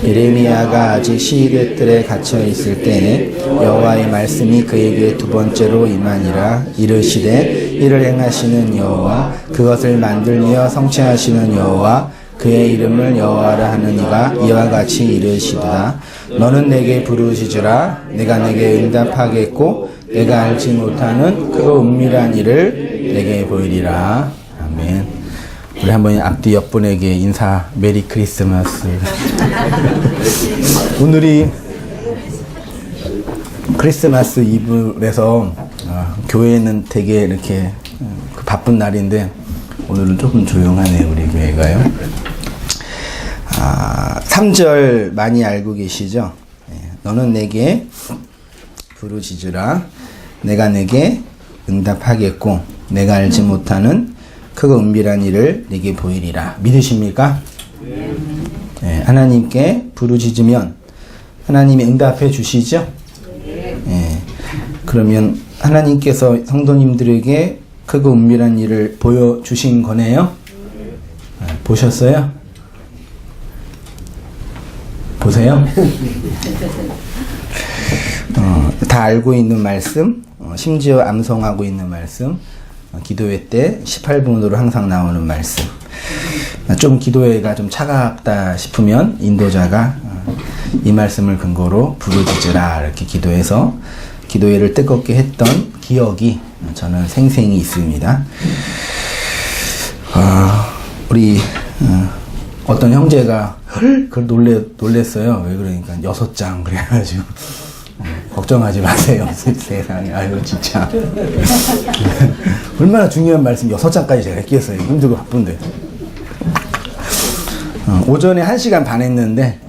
예레미야가 아직 시대 뜰에 갇혀 있을 때에 여호와의 말씀이 그에게 두 번째로 임하니라. 이르시되 이를 행하시는 여호와, 그것을 만들며 성취하시는 여호와, 그의 이름을 여호와라 하는 이가 이와 같이 이르시도다. 너는 내게 부르짖으라. 내가 내게 응답하겠고 내가 알지 못하는 크고 은밀한 일을 내게 보이리라. 아멘. 우리 한번 앞뒤 옆분에게 인사. 메리 크리스마스. 오늘이 크리스마스 이브라서 교회는 되게 이렇게 바쁜 날인데 오늘은 조금 조용하네요, 우리 교회가요. 3절 많이 알고 계시죠? 너는 내게 부르짖으라. 내가 내게 응답하겠고 내가 알지 못하는 크고 은밀한 일을 내게 보이리라. 믿으십니까? 네, 하나님께 부르짖으면 하나님이 응답해 주시죠? 네, 그러면 하나님께서 성도님들에게 크고 은밀한 일을 보여주신 거네요? 네, 보셨어요? 보세요? 다 알고 있는 말씀, 심지어 암송하고 있는 말씀, 기도회 때 18분으로 항상 나오는 말씀. 좀 기도회가 좀 차갑다 싶으면 인도자가 이 말씀을 근거로 부르짖으라 이렇게 기도해서 기도회를 뜨겁게 했던 기억이 저는 생생히 있습니다. 우리 어떤 형제가 그걸 놀랬어요. 왜 그러니까 6장 그래가지고 걱정하지 마세요. 세상에. 아유 진짜 얼마나 중요한 말씀 6장까지 제가 했겠어요. 힘들고 바쁜데. 오전에 1시간 반 했는데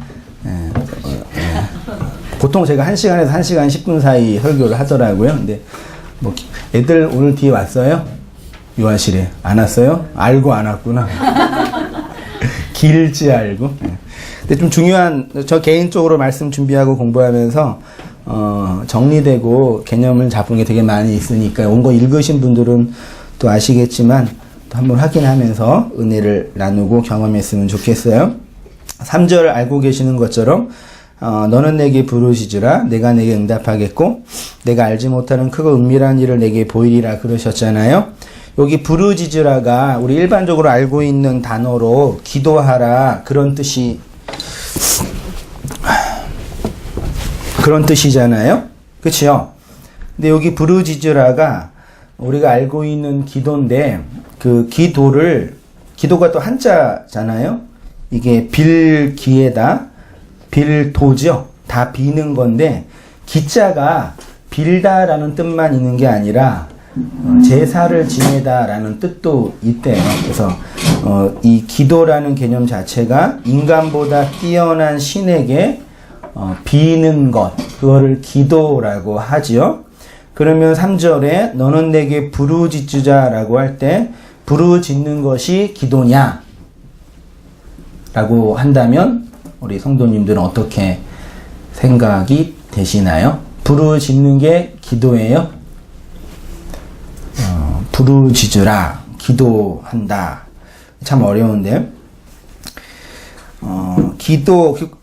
보통 제가 1시간에서 1시간 10분 사이 설교를 하더라고요. 근데 뭐 애들 오늘 뒤에 왔어요? 요한실에 안 왔어요? 알고 안 왔구나. 길지 알고. 근데 좀 중요한, 저 개인적으로 말씀 준비하고 공부하면서 정리되고 개념을 잡은 게 되게 많이 있으니까 온 거 읽으신 분들은 또 아시겠지만 또 한번 확인하면서 은혜를 나누고 경험했으면 좋겠어요. 3절 알고 계시는 것처럼 너는 내게 부르짖으라. 내가 내게 응답하겠고 내가 알지 못하는 크고 은밀한 일을 내게 보이리라 그러셨잖아요. 여기 부르짖으라가 우리 일반적으로 알고 있는 단어로 기도하라 그런 뜻이잖아요. 그렇죠? 근데 여기 부르짖으라가 우리가 알고 있는 기도인데 그 기도가 또 한자잖아요. 이게 빌기에다 빌도죠. 다 비는 건데 기자가 빌다라는 뜻만 있는 게 아니라 제사를 지내다라는 뜻도 있대요. 그래서 이 기도라는 개념 자체가 인간보다 뛰어난 신에게 비는 것, 그거를 기도라고 하지요. 그러면 3절에 너는 내게 부르짖으자라고 할 때 부르짖는 것이 기도냐? 라고 한다면 우리 성도님들은 어떻게 생각이 되시나요? 부르짖는 게 기도예요? 부르짖으라, 기도한다. 참 어려운데.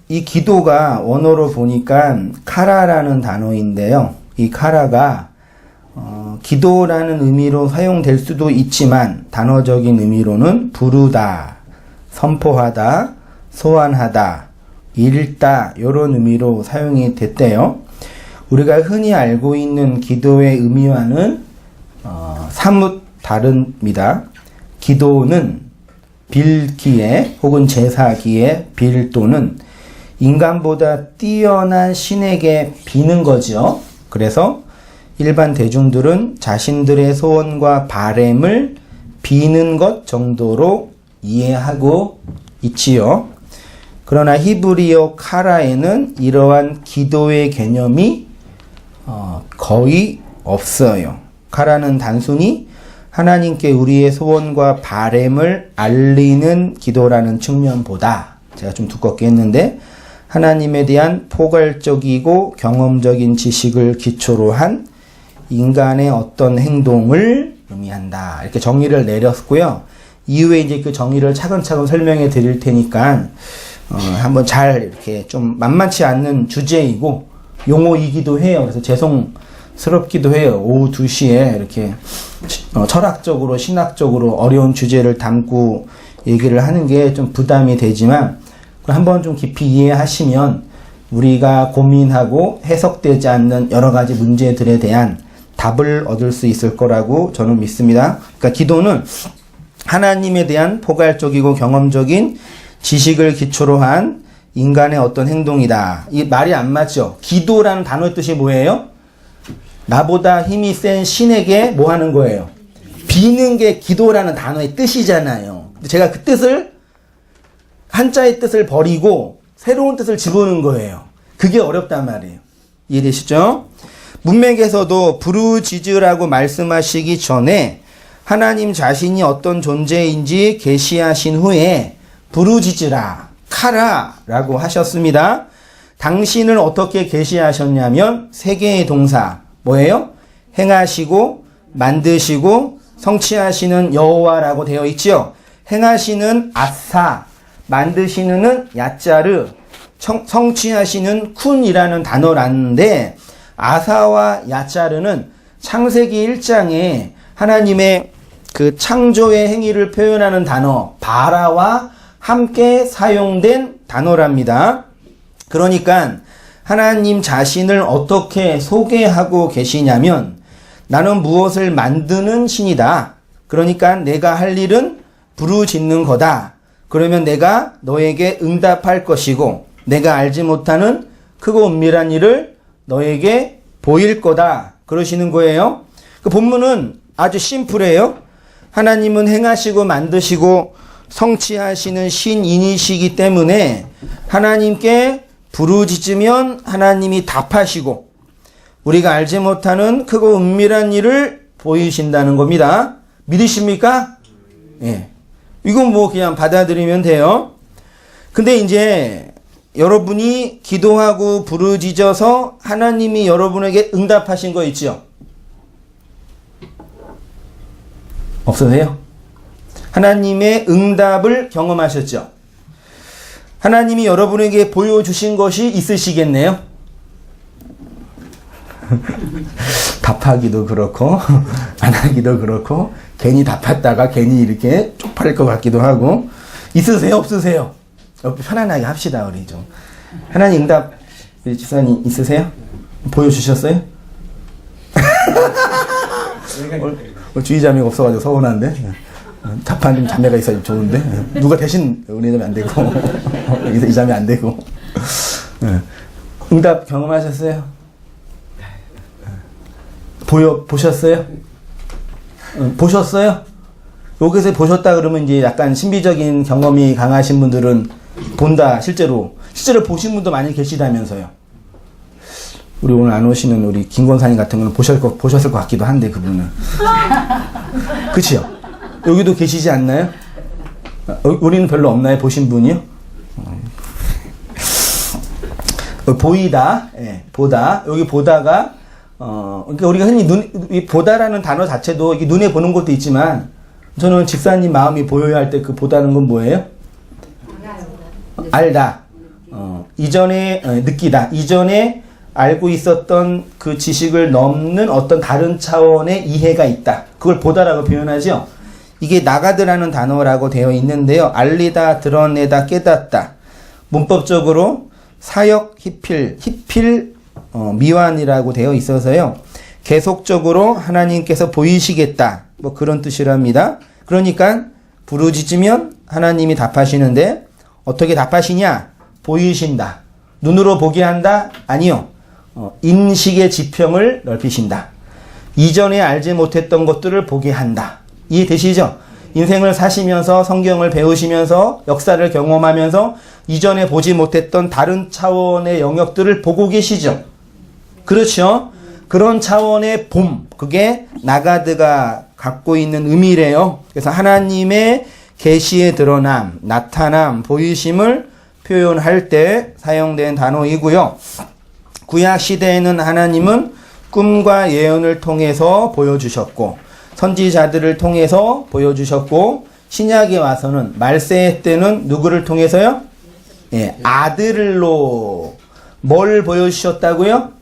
이 기도가 원어로 보니까 카라라는 단어인데요. 이 카라가 기도라는 의미로 사용될 수도 있지만 단어적인 의미로는 부르다, 선포하다, 소환하다, 읽다 이런 의미로 사용이 됐대요. 우리가 흔히 알고 있는 기도의 의미와는 사뭇 다릅니다. 기도는 빌기에 혹은 제사기에 빌 또는 인간보다 뛰어난 신에게 비는 거죠. 그래서 일반 대중들은 자신들의 소원과 바램을 비는 것 정도로 이해하고 있지요. 그러나 히브리어 카라에는 이러한 기도의 개념이 거의 없어요. 카라는 단순히 하나님께 우리의 소원과 바램을 알리는 기도라는 측면보다 제가 좀 두껍게 했는데 하나님에 대한 포괄적이고 경험적인 지식을 기초로 한 인간의 어떤 행동을 의미한다. 이렇게 정의를 내렸고요. 이후에 이제 그 정의를 차근차근 설명해 드릴 테니까 한번 잘 이렇게 좀 만만치 않는 주제이고 용어이기도 해요. 그래서 죄송스럽기도 해요. 오후 2시에 이렇게 철학적으로 신학적으로 어려운 주제를 담고 얘기를 하는 게 좀 부담이 되지만 한번 좀 깊이 이해하시면 우리가 고민하고 해석되지 않는 여러 가지 문제들에 대한 답을 얻을 수 있을 거라고 저는 믿습니다. 그러니까 기도는 하나님에 대한 포괄적이고 경험적인 지식을 기초로 한 인간의 어떤 행동이다. 이 말이 안 맞죠? 기도라는 단어의 뜻이 뭐예요? 나보다 힘이 센 신에게 뭐 하는 거예요? 비는 게 기도라는 단어의 뜻이잖아요. 제가 그 뜻을, 한자의 뜻을 버리고 새로운 뜻을 집어넣은 거예요. 그게 어렵단 말이에요. 이해되시죠? 문맥에서도 부르짖으라고 말씀하시기 전에 하나님 자신이 어떤 존재인지 계시하신 후에 부르짖으라, 카라 라고 하셨습니다. 당신을 어떻게 계시하셨냐면 세 개의 동사 뭐예요? 행하시고 만드시고 성취하시는 여호와라고 되어 있죠. 행하시는 아사, 만드시는 야짜르, 성취하시는 쿤이라는 단어라는데 아사와 야짜르는 창세기 1장에 하나님의 그 창조의 행위를 표현하는 단어 바라와 함께 사용된 단어랍니다. 그러니까 하나님 자신을 어떻게 소개하고 계시냐면 나는 무엇을 만드는 신이다. 그러니까 내가 할 일은 부르짖는 거다. 그러면 내가 너에게 응답할 것이고 내가 알지 못하는 크고 은밀한 일을 너에게 보일 거다. 그러시는 거예요. 그 본문은 아주 심플해요. 하나님은 행하시고 만드시고 성취하시는 신인이시기 때문에 하나님께 부르짖으면 하나님이 답하시고 우리가 알지 못하는 크고 은밀한 일을 보이신다는 겁니다. 믿으십니까? 예. 이건 뭐 그냥 받아들이면 돼요. 근데 이제 여러분이 기도하고 부르짖어서 하나님이 여러분에게 응답하신 거 있죠? 없으세요? 하나님의 응답을 경험하셨죠? 하나님이 여러분에게 보여주신 것이 있으시겠네요? 답하기도 그렇고 안 하기도 그렇고 괜히 답했다가 괜히 이렇게 쪽팔릴 것 같기도 하고 있으세요? 없으세요? 편안하게 합시다. 우리 좀 하나님 응답 우리 집사님 있으세요? 보여주셨어요? 주의자매가 없어가지고 서운한데 답하는 자매가 있어야 좋은데 누가 대신 은혜자매 안 되고 이 자매 안 되고 응답 경험하셨어요? 보셨어요? 보셨어요? 여기서 보셨다 그러면 이제 약간 신비적인 경험이 강하신 분들은 본다 실제로 보신 분도 많이 계시다면서요. 우리 오늘 안 오시는 우리 김권사님 같은 경우는 보셨을 것 같기도 한데 그분은 그치요? 여기도 계시지 않나요? 우리는 별로 없나요? 보신 분이요? 보이다, 예, 보다. 여기 보다가 그러니까 우리가 흔히 보다라는 단어 자체도 이게 눈에 보는 것도 있지만 저는 집사님 마음이 보여야 할 때 그 보다는 건 뭐예요? 알다. 이전에 느끼다. 이전에 알고 있었던 그 지식을 넘는 어떤 다른 차원의 이해가 있다. 그걸 보다라고 표현하죠. 이게 나가드라는 단어라고 되어 있는데요. 알리다, 드러내다, 깨닫다. 문법적으로 사역, 히필, 미완이라고 되어 있어서요. 계속적으로 하나님께서 보이시겠다. 뭐 그런 뜻이랍니다. 그러니까 부르짖으면 하나님이 답하시는데 어떻게 답하시냐? 보이신다. 눈으로 보게 한다? 아니요. 인식의 지평을 넓히신다. 이전에 알지 못했던 것들을 보게 한다. 이해되시죠? 인생을 사시면서 성경을 배우시면서 역사를 경험하면서 이전에 보지 못했던 다른 차원의 영역들을 보고 계시죠? 그렇죠? 그런 차원의 봄, 그게 나가드가 갖고 있는 의미래요. 그래서 하나님의 계시의 드러남, 나타남, 보이심을 표현할 때 사용된 단어이고요. 구약 시대에는 하나님은 꿈과 예언을 통해서 보여주셨고 선지자들을 통해서 보여주셨고 신약에 와서는 말세 때는 누구를 통해서요? 예, 아들로 뭘 보여주셨다고요?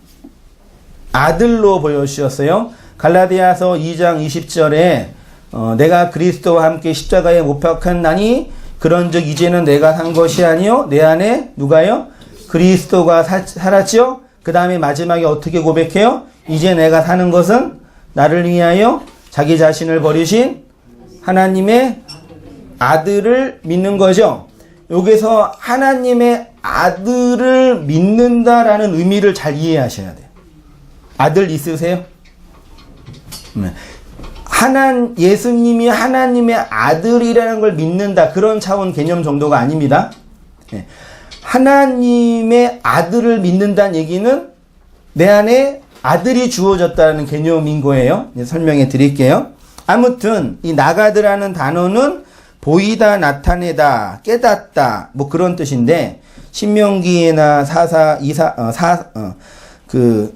아들로 보여주셨어요. 갈라디아서 2장 20절에 내가 그리스도와 함께 십자가에 못 박혔나니 그런즉 이제는 내가 산 것이 아니요 내 안에 누가요? 그리스도가 살았지요. 그 다음에 마지막에 어떻게 고백해요? 이제 내가 사는 것은 나를 위하여 자기 자신을 버리신 하나님의 아들을 믿는 거죠. 여기서 하나님의 아들을 믿는다라는 의미를 잘 이해하셔야 돼요. 아들 있으세요? 예수님이 하나님의 아들이라는 걸 믿는다. 그런 차원 개념 정도가 아닙니다. 하나님의 아들을 믿는다는 얘기는 내 안에 아들이 주어졌다는 개념인 거예요. 설명해 드릴게요. 아무튼 이 나가드라는 단어는 보이다, 나타내다, 깨닫다 뭐 그런 뜻인데 신명기나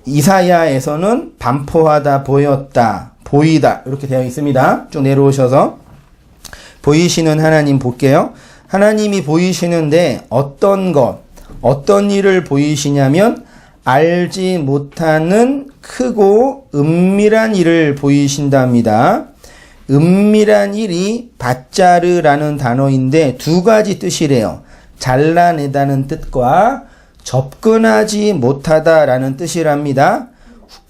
이사야에서는 반포하다, 보였다, 보이다 이렇게 되어 있습니다. 쭉 내려오셔서 보이시는 하나님 볼게요. 하나님이 보이시는데 어떤 것, 어떤 일을 보이시냐면 알지 못하는 크고 은밀한 일을 보이신답니다. 은밀한 일이 밧자르라는 단어인데 두 가지 뜻이래요. 잘라내다는 뜻과 접근하지 못하다라는 뜻이랍니다.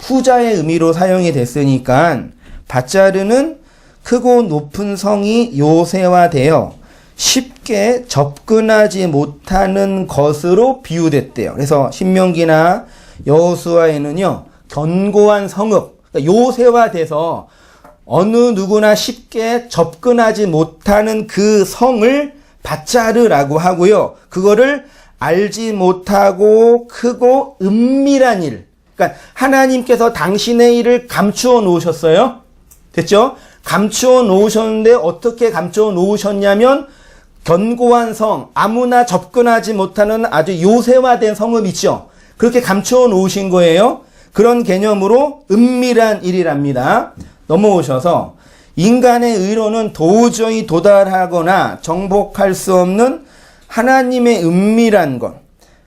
후자의 의미로 사용이 됐으니까 밧자르는 크고 높은 성이 요새화되어 쉽게 접근하지 못하는 것으로 비유됐대요. 그래서 신명기나 여호수아에는요 견고한 성읍, 그러니까 요새화돼서 어느 누구나 쉽게 접근하지 못하는 그 성을 밧자르라고 하고요. 그거를 알지 못하고 크고 은밀한 일, 그러니까 하나님께서 당신의 일을 감추어 놓으셨어요. 됐죠? 감추어 놓으셨는데 어떻게 감추어 놓으셨냐면 견고한 성, 아무나 접근하지 못하는 아주 요새화된 성읍 있죠. 그렇게 감추어 놓으신 거예요. 그런 개념으로 은밀한 일이랍니다. 넘어오셔서 인간의 의로는 도저히 도달하거나 정복할 수 없는 하나님의 은밀한 것,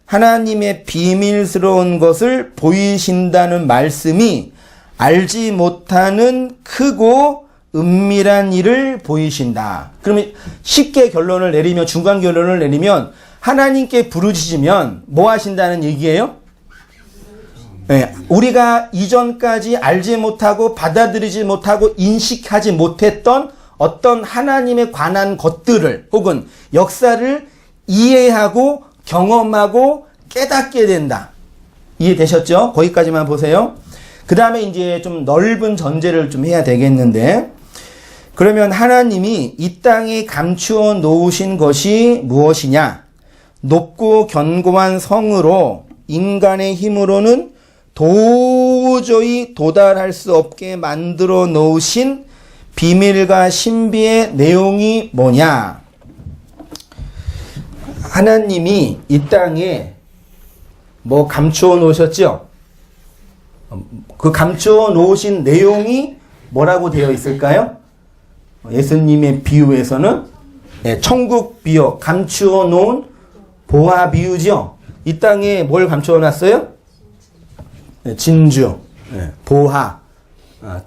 하나님의 비밀스러운 것을 보이신다는 말씀이 알지 못하는 크고 은밀한 일을 보이신다. 그러면 쉽게 결론을 내리면, 중간 결론을 내리면 하나님께 부르짖으면 뭐 하신다는 얘기예요? 네, 우리가 이전까지 알지 못하고 받아들이지 못하고 인식하지 못했던 어떤 하나님에 관한 것들을 혹은 역사를 이해하고 경험하고 깨닫게 된다. 이해되셨죠? 거기까지만 보세요. 그 다음에 이제 좀 넓은 전제를 좀 해야 되겠는데, 그러면 하나님이 이 땅에 감추어 놓으신 것이 무엇이냐? 높고 견고한 성으로 인간의 힘으로는 도저히 도달할 수 없게 만들어 놓으신 비밀과 신비의 내용이 뭐냐? 하나님이 이 땅에 뭐 감추어 놓으셨죠? 그 감추어 놓으신 내용이 뭐라고 되어 있을까요? 예수님의 비유에서는 천국 비유, 감추어 놓은 보화 비유죠. 이 땅에 뭘 감추어 놨어요? 진주, 보화,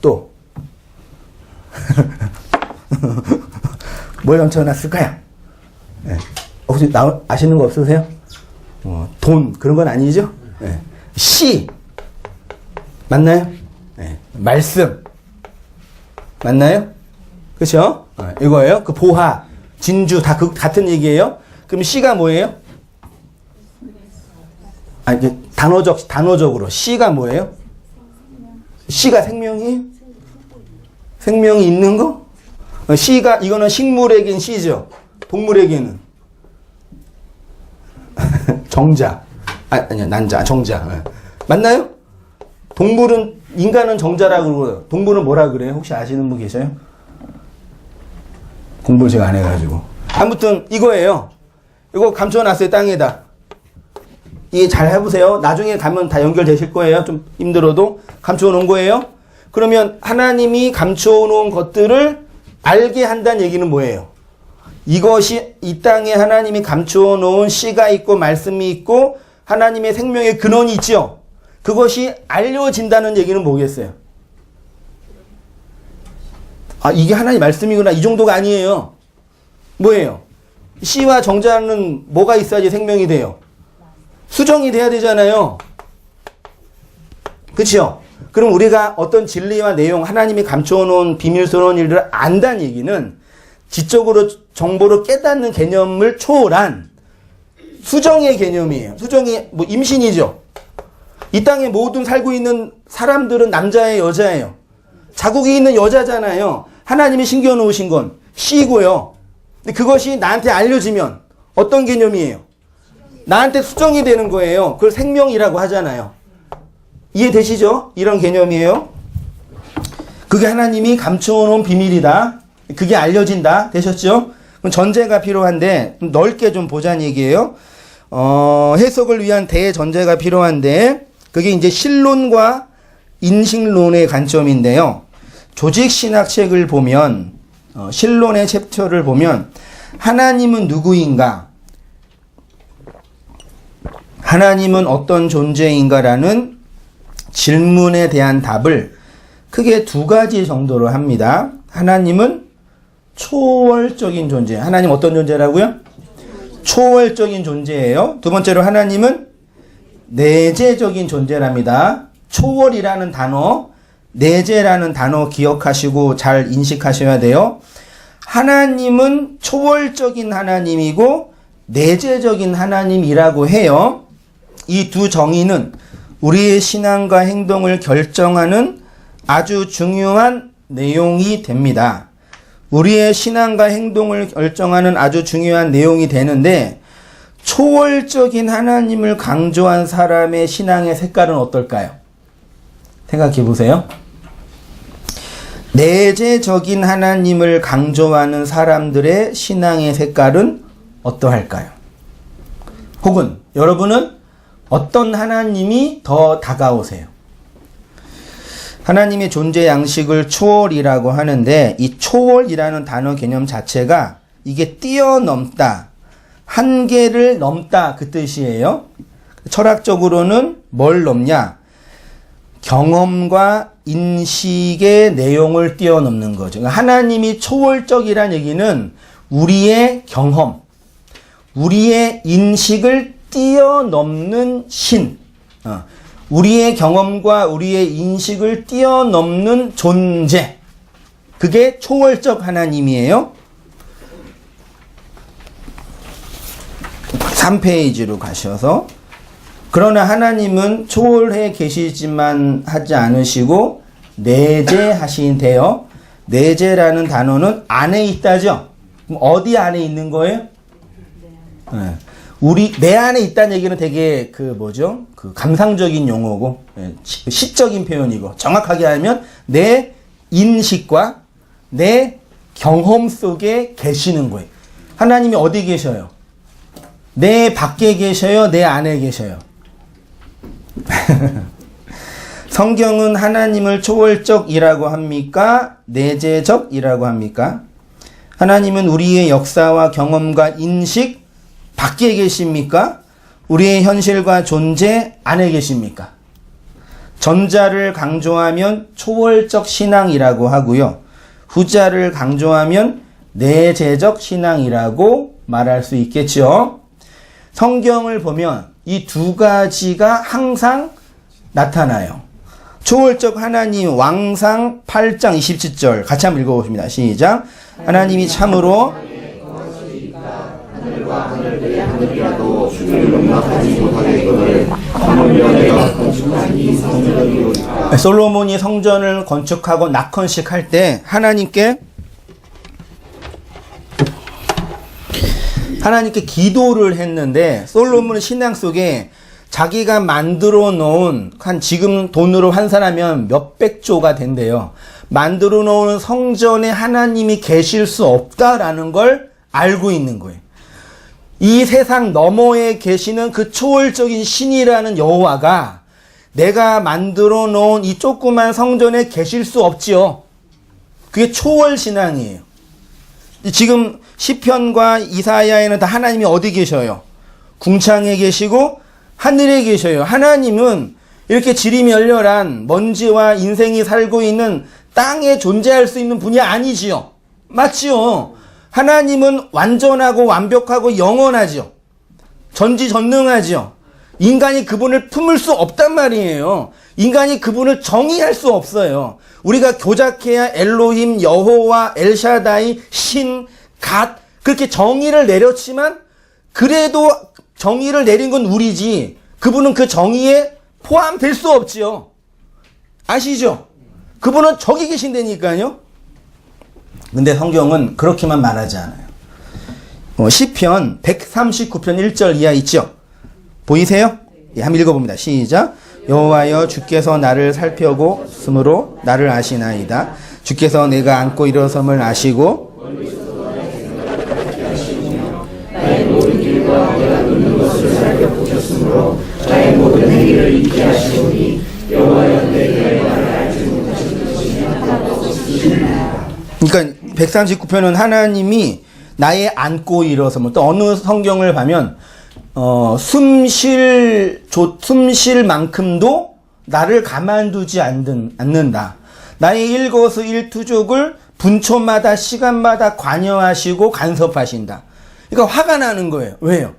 또 뭘 감추어 놨을까요? 혹시 아시는 거 없으세요? 돈, 그런 건 아니죠? 시, 맞나요? 말씀, 맞나요? 그렇죠? 이거예요. 그 보화, 진주 다 같은 얘기예요. 그럼 시가 뭐예요? 이제 단어적으로 시가 뭐예요? 시가 생명이 있는 거? 시가 이거는 식물에겐 시죠. 동물에게는 정자. 아니야, 난자, 정자. 맞나요? 인간은 정자라고 그러고요. 동물은 뭐라 그래요? 혹시 아시는 분 계세요? 공부를 제가 안 해가지고. 아무튼 이거예요. 이거 감춰놨어요, 땅에다. 이해 잘 해보세요. 나중에 가면 다 연결되실 거예요. 좀 힘들어도. 감춰놓은 거예요. 그러면 하나님이 감춰놓은 것들을 알게 한다는 얘기는 뭐예요? 이것이 이 땅에 하나님이 감추어 놓은 씨가 있고 말씀이 있고 하나님의 생명의 근원이 있죠. 그것이 알려진다는 얘기는 뭐겠어요? 아, 이게 하나님 말씀이구나. 이 정도가 아니에요. 뭐예요? 씨와 정자는 뭐가 있어야지 생명이 돼요? 수정이 돼야 되잖아요. 그렇죠? 그럼 우리가 어떤 진리와 내용, 하나님이 감추어 놓은 비밀스러운 일들을 안다는 얘기는 지적으로 정보를 깨닫는 개념을 초월한 수정의 개념이에요. 수정이 뭐 임신이죠. 이 땅에 모든 살고 있는 사람들은 남자예요, 여자예요? 자국이 있는 여자잖아요. 하나님이 심겨 놓으신 건 씨고요. 근데 그것이 나한테 알려지면 어떤 개념이에요? 나한테 수정이 되는 거예요. 그걸 생명이라고 하잖아요. 이해되시죠? 이런 개념이에요. 그게 하나님이 감추어 놓은 비밀이다. 그게 알려진다. 되셨죠? 그럼 전제가 필요한데 넓게 좀 보자는 얘기예요. 해석을 위한 대전제가 필요한데 그게 이제 신론과 인식론의 관점인데요. 조직신학책을 보면 신론의 챕터를 보면 하나님은 누구인가? 하나님은 어떤 존재인가라는 질문에 대한 답을 크게 두 가지 정도로 합니다. 하나님은 초월적인 존재. 하나님 어떤 존재라고요? 초월적인 존재예요. 두 번째로 하나님은 내재적인 존재랍니다. 초월이라는 단어, 내재라는 단어 기억하시고 잘 인식하셔야 돼요. 하나님은 초월적인 하나님이고 내재적인 하나님이라고 해요. 이 두 정의는 우리의 신앙과 행동을 결정하는 아주 중요한 내용이 됩니다. 우리의 신앙과 행동을 결정하는 아주 중요한 내용이 되는데 초월적인 하나님을 강조한 사람의 신앙의 색깔은 어떨까요? 생각해 보세요. 내재적인 하나님을 강조하는 사람들의 신앙의 색깔은 어떠할까요? 혹은 여러분은 어떤 하나님이 더 다가오세요? 하나님의 존재 양식을 초월이라고 하는데 이 초월이라는 단어 개념 자체가 이게 뛰어넘다, 한계를 넘다 그 뜻이에요. 철학적으로는 뭘 넘냐? 경험과 인식의 내용을 뛰어넘는 거죠. 그러니까 하나님이 초월적이라는 얘기는 우리의 경험, 우리의 인식을 뛰어넘는 신, 우리의 경험과 우리의 인식을 뛰어넘는 존재, 그게 초월적 하나님이에요. 3페이지로 가셔서 그러나 하나님은 초월해 계시지만 하지 않으시고 내재하신대요. 내재라는 단어는 안에 있다죠. 그럼 어디 안에 있는 거예요? 네. 내 안에 있다는 얘기는 되게 그 감상적인 용어고 시적인 표현이고 정확하게 하면 내 인식과 내 경험 속에 계시는 거예요. 하나님이 어디 계셔요? 내 밖에 계셔요? 내 안에 계셔요? 성경은 하나님을 초월적이라고 합니까? 내재적이라고 합니까? 하나님은 우리의 역사와 경험과 인식 밖에 계십니까? 우리의 현실과 존재 안에 계십니까? 전자를 강조하면 초월적 신앙이라고 하고요. 후자를 강조하면 내재적 신앙이라고 말할 수 있겠죠. 성경을 보면 이 두 가지가 항상 나타나요. 초월적 하나님 왕상 8장 27절 같이 한번 읽어보십니다. 시작. 하나님이 참으로 하늘과 하늘들의 하늘이라도 주를 용납하지 못하겠거늘 솔로몬이 건축한 이 성전이로니까. 솔로몬이 성전을 건축하고 낙헌식 할 때 하나님께 기도를 했는데 솔로몬은 신앙 속에 자기가 만들어 놓은 지금 돈으로 환산하면 몇백조가 된대요. 만들어 놓은 성전에 하나님이 계실 수 없다라는 걸 알고 있는 거예요. 이 세상 너머에 계시는 그 초월적인 신이라는 여호와가 내가 만들어 놓은 이 조그만 성전에 계실 수 없지요. 그게 초월 신앙이에요. 지금 시편과 이사야에는 다 하나님이 어디 계셔요? 궁창에 계시고 하늘에 계셔요. 하나님은 이렇게 지리멸렬한 먼지와 인생이 살고 있는 땅에 존재할 수 있는 분이 아니지요. 맞지요? 하나님은 완전하고 완벽하고 영원하지요. 전지전능하지요. 인간이 그분을 품을 수 없단 말이에요. 인간이 그분을 정의할 수 없어요. 우리가 교작해야 엘로힘, 여호와, 엘샤다이, 신, 갓 그렇게 정의를 내렸지만 그래도 정의를 내린 건 우리지 그분은 그 정의에 포함될 수 없지요. 아시죠? 그분은 저기 계신다니까요. 근데 성경은 그렇게만 말하지 않아요. 시편 139편 1절 이하 있죠? 보이세요? 예, 한번 읽어봅니다. 시작. 여호와여 주께서 나를 살펴보심으로 나를 아시나이다. 주께서 내가 앉고 일어섬을 아시고 나의 모든 길과 내가 눕는 것을 살펴보셨으므로 나의 모든 행위를 잊게 하시오니 여호와여 내게 나를 알지 못하신 것이 하나도 없으시나이다. 그러니까 139편은 하나님이 나의 앉고 일어섬을 또 어느 성경을 보면 숨 쉴 만큼도 나를 가만두지 않는다. 나의 일거수 일투족을 분초마다 시간마다 관여하시고 간섭하신다. 그러니까 화가 나는 거예요. 왜요?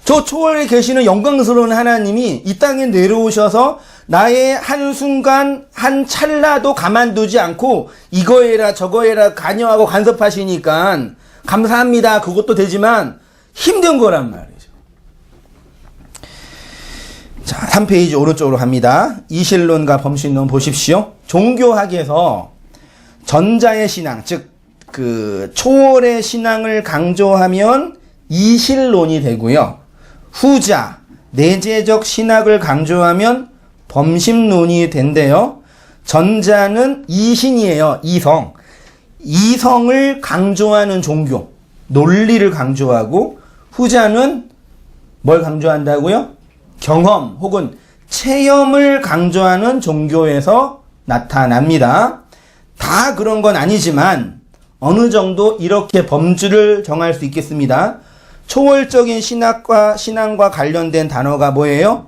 저 초월에 계시는 영광스러운 하나님이 이 땅에 내려오셔서 나의 한순간 한 찰나도 가만두지 않고 이거 해라 저거 해라 관여하고 간섭하시니까 감사합니다. 그것도 되지만 힘든 거란 말이죠. 자, 3페이지 오른쪽으로 갑니다. 이실론과 범신론 보십시오. 종교학에서 전자의 신앙, 즉 그 초월의 신앙을 강조하면 이실론이 되고요. 후자, 내재적 신학을 강조하면 범심론이 된대요. 전자는 이신이에요. 이성. 이성을 강조하는 종교, 논리를 강조하고 후자는 뭘 강조한다고요? 경험 혹은 체험을 강조하는 종교에서 나타납니다. 다 그런 건 아니지만 어느 정도 이렇게 범주를 정할 수 있겠습니다. 초월적인 신앙과 관련된 단어가 뭐예요?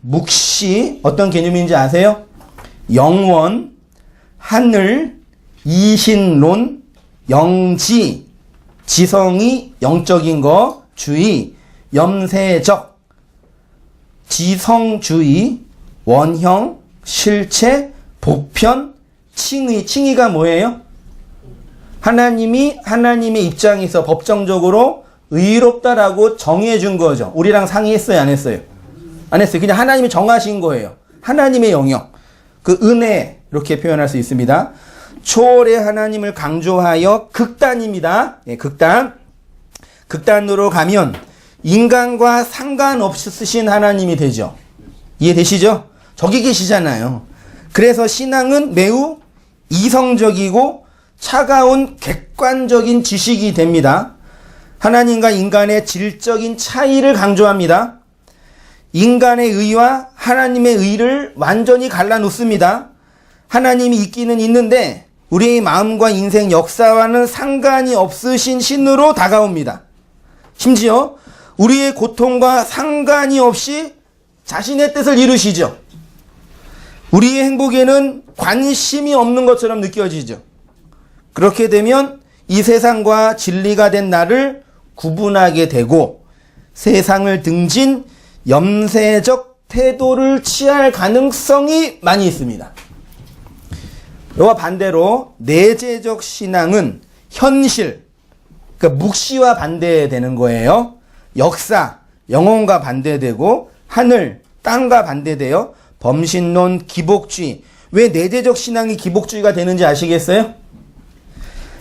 묵시, 어떤 개념인지 아세요? 영원, 하늘, 이신론, 영지, 지성이 영적인 거, 주의, 염세적, 지성주의, 원형, 실체, 복편, 칭의. 칭의가 뭐예요? 하나님이 하나님의 입장에서 법정적으로 의롭다라고 정해준 거죠. 우리랑 상의했어요? 안 했어요? 안 했어요. 그냥 하나님이 정하신 거예요. 하나님의 영역. 그 은혜 이렇게 표현할 수 있습니다. 초월의 하나님을 강조하여 극단입니다. 예, 극단. 극단으로 가면 인간과 상관없으신 하나님이 되죠. 이해되시죠? 저기 계시잖아요. 그래서 신앙은 매우 이성적이고 차가운 객관적인 지식이 됩니다. 하나님과 인간의 질적인 차이를 강조합니다. 인간의 의와 하나님의 의를 완전히 갈라놓습니다. 하나님이 있기는 있는데 우리의 마음과 인생 역사와는 상관이 없으신 신으로 다가옵니다. 심지어 우리의 고통과 상관이 없이 자신의 뜻을 이루시죠. 우리의 행복에는 관심이 없는 것처럼 느껴지죠. 그렇게 되면 이 세상과 진리가 된 나를 구분하게 되고 세상을 등진 염세적 태도를 취할 가능성이 많이 있습니다. 이와 반대로 내재적 신앙은 현실, 그러니까 묵시와 반대되는 거예요. 역사, 영혼과 반대되고 하늘, 땅과 반대되어 범신론, 기복주의. 왜 내재적 신앙이 기복주의가 되는지 아시겠어요?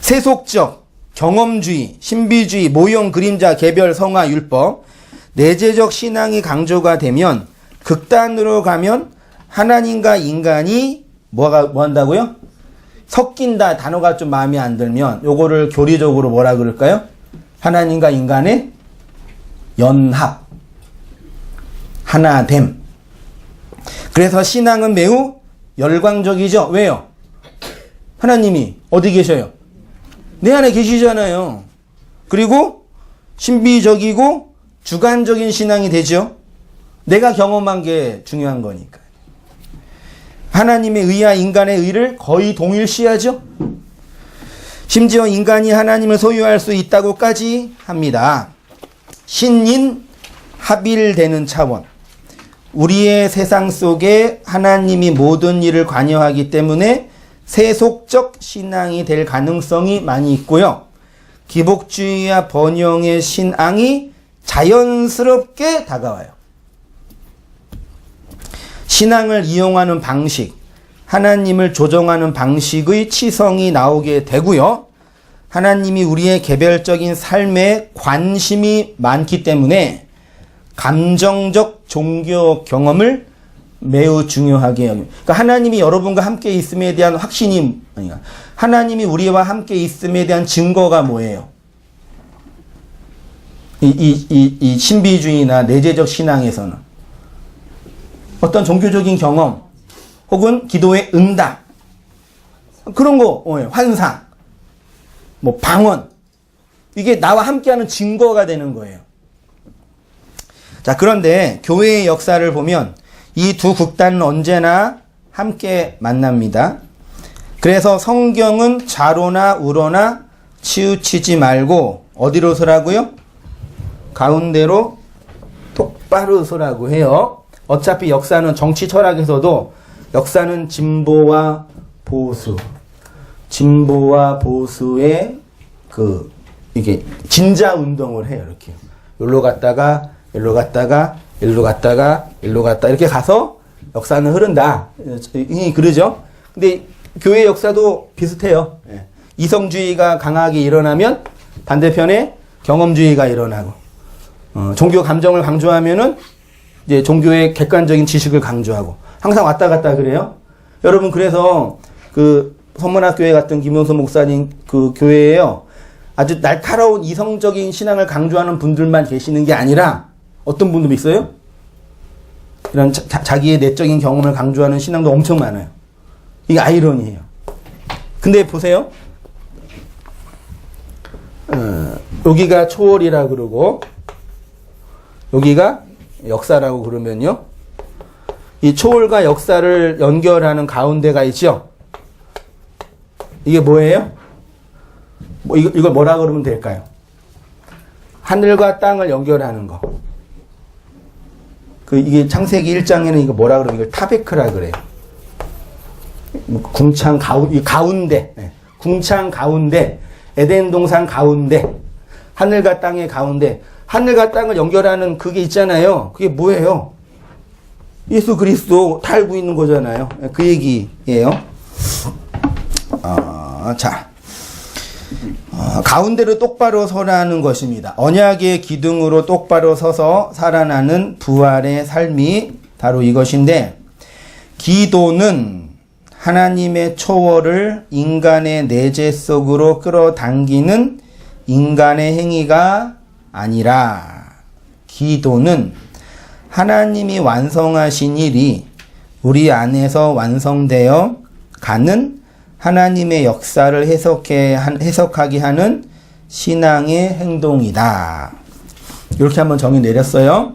세속적, 경험주의, 신비주의, 모형, 그림자, 개별, 성화, 율법. 내재적 신앙이 강조가 되면 극단으로 가면 하나님과 인간이 뭐 한다고요? 섞인다 단어가 좀 마음에 안 들면 요거를 교리적으로 뭐라 그럴까요? 하나님과 인간의 연합, 하나됨. 그래서 신앙은 매우 열광적이죠. 왜요? 하나님이 어디 계셔요? 내 안에 계시잖아요. 그리고 신비적이고 주관적인 신앙이 되죠. 내가 경험한 게 중요한 거니까. 하나님의 의와 인간의 의를 거의 동일시하죠. 심지어 인간이 하나님을 소유할 수 있다고까지 합니다. 신인 합일되는 차원. 우리의 세상 속에 하나님이 모든 일을 관여하기 때문에 세속적 신앙이 될 가능성이 많이 있고요. 기복주의와 번영의 신앙이 자연스럽게 다가와요. 신앙을 이용하는 방식, 하나님을 조정하는 방식의 치성이 나오게 되고요. 하나님이 우리의 개별적인 삶에 관심이 많기 때문에 감정적 종교 경험을 매우 중요하게 여깁니다. 그러니까 하나님이 여러분과 함께 있음에 대한 확신이 아니라 하나님이 우리와 함께 있음에 대한 증거가 뭐예요? 이 신비주의나 내재적 신앙에서는 어떤 종교적인 경험 혹은 기도의 응답 그런 거 환상 뭐 방언 이게 나와 함께하는 증거가 되는 거예요. 자, 그런데 교회의 역사를 보면 이 두 극단은 언제나 함께 만납니다. 그래서 성경은 좌로나 우로나 치우치지 말고 어디로 서라고요? 가운데로 똑바로 서라고 해요. 어차피 역사는 정치 철학에서도 역사는 진보와 보수, 진보와 보수의 이게 진자 운동을 해요. 이렇게 여기로 갔다가 일로 갔다가 일로 갔다가 일로 갔다 이렇게 가서 역사는 흐른다. 그러죠. 근데 교회 역사도 비슷해요. 이성주의가 강하게 일어나면 반대편에 경험주의가 일어나고 종교 감정을 강조하면은 이제 종교의 객관적인 지식을 강조하고 항상 왔다 갔다 그래요. 여러분 그래서 그 선문학교회 같은 김용수 목사님 그 교회에요. 아주 날카로운 이성적인 신앙을 강조하는 분들만 계시는 게 아니라 어떤 분도 있어요? 이런 자기의 내적인 경험을 강조하는 신앙도 엄청 많아요. 이게 아이러니예요. 근데 보세요. 여기가 초월이라 그러고 여기가 역사라고 그러면요. 이 초월과 역사를 연결하는 가운데가 있죠. 이게 뭐예요? 이걸 뭐라 그러면 될까요? 하늘과 땅을 연결하는 거. 이게 창세기 1장에는 이거 뭐라 그러면 이걸 타베크라 그래요. 궁창 가운데, 궁창 가운데, 에덴 동산 가운데, 하늘과 땅의 가운데, 하늘과 땅을 연결하는 그게 있잖아요. 그게 뭐예요? 예수 그리스도 달고 있는 거잖아요. 그 얘기예요. 자, 가운데로 똑바로 서라는 것입니다. 언약의 기둥으로 똑바로 서서 살아나는 부활의 삶이 바로 이것인데, 기도는 하나님의 초월을 인간의 내재 속으로 끌어당기는 인간의 행위가 아니라, 기도는 하나님이 완성하신 일이 우리 안에서 완성되어 가는 하나님의 역사를 해석하게 하는 신앙의 행동이다. 이렇게 한번 정의 내렸어요.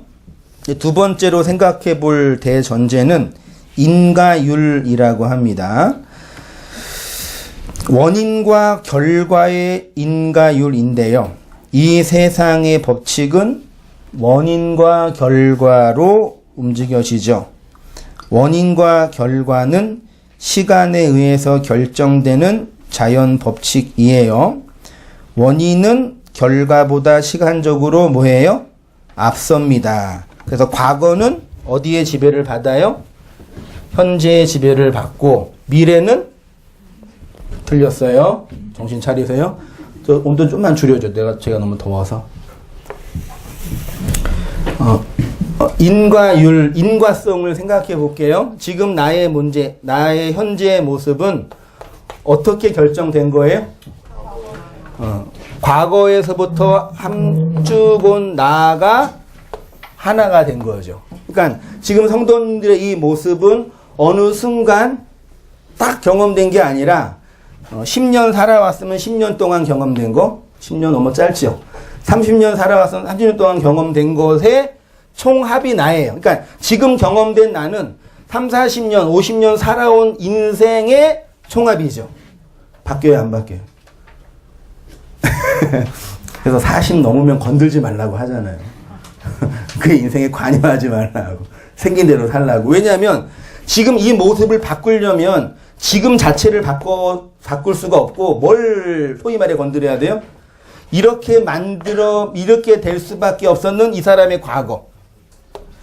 두 번째로 생각해 볼 대전제는 인과율이라고 합니다. 원인과 결과의 인과율인데요. 이 세상의 법칙은 원인과 결과로 움직여지죠. 원인과 결과는 시간에 의해서 결정되는 자연 법칙이에요. 원인은 결과보다 시간적으로 뭐예요? 앞섭니다. 그래서 과거는 어디에 지배를 받아요? 현재의 지배를 받고, 미래는 틀렸어요. 정신 차리세요. 저 온도 좀만 줄여줘. 제가 너무 더워서. 인과율, 인과성을 생각해 볼게요. 지금 나의 문제, 나의 현재의 모습은 어떻게 결정된 거예요? 과거에서부터 한 쭉 온 나가 하나가 된 거죠. 그러니까 지금 성도님들의 이 모습은 어느 순간 딱 경험된 게 아니라 10년 살아왔으면 10년 동안 경험된 거, 10년 너무 짧죠. 30년 살아왔으면 30년 동안 경험된 것의 총합이 나예요. 그러니까 지금 경험된 나는 3, 40년, 50년 살아온 인생의 총합이죠. 바뀌어요, 안 바뀌어요? 그래서 40 넘으면 건들지 말라고 하잖아요. 그 인생에 관여하지 말라고. 생긴 대로 살라고. 왜냐하면 지금 이 모습을 바꾸려면 지금 자체를 바꿀 수가 없고 뭘 소위 말해 건드려야 돼요? 이렇게 될 수밖에 없었는 이 사람의 과거.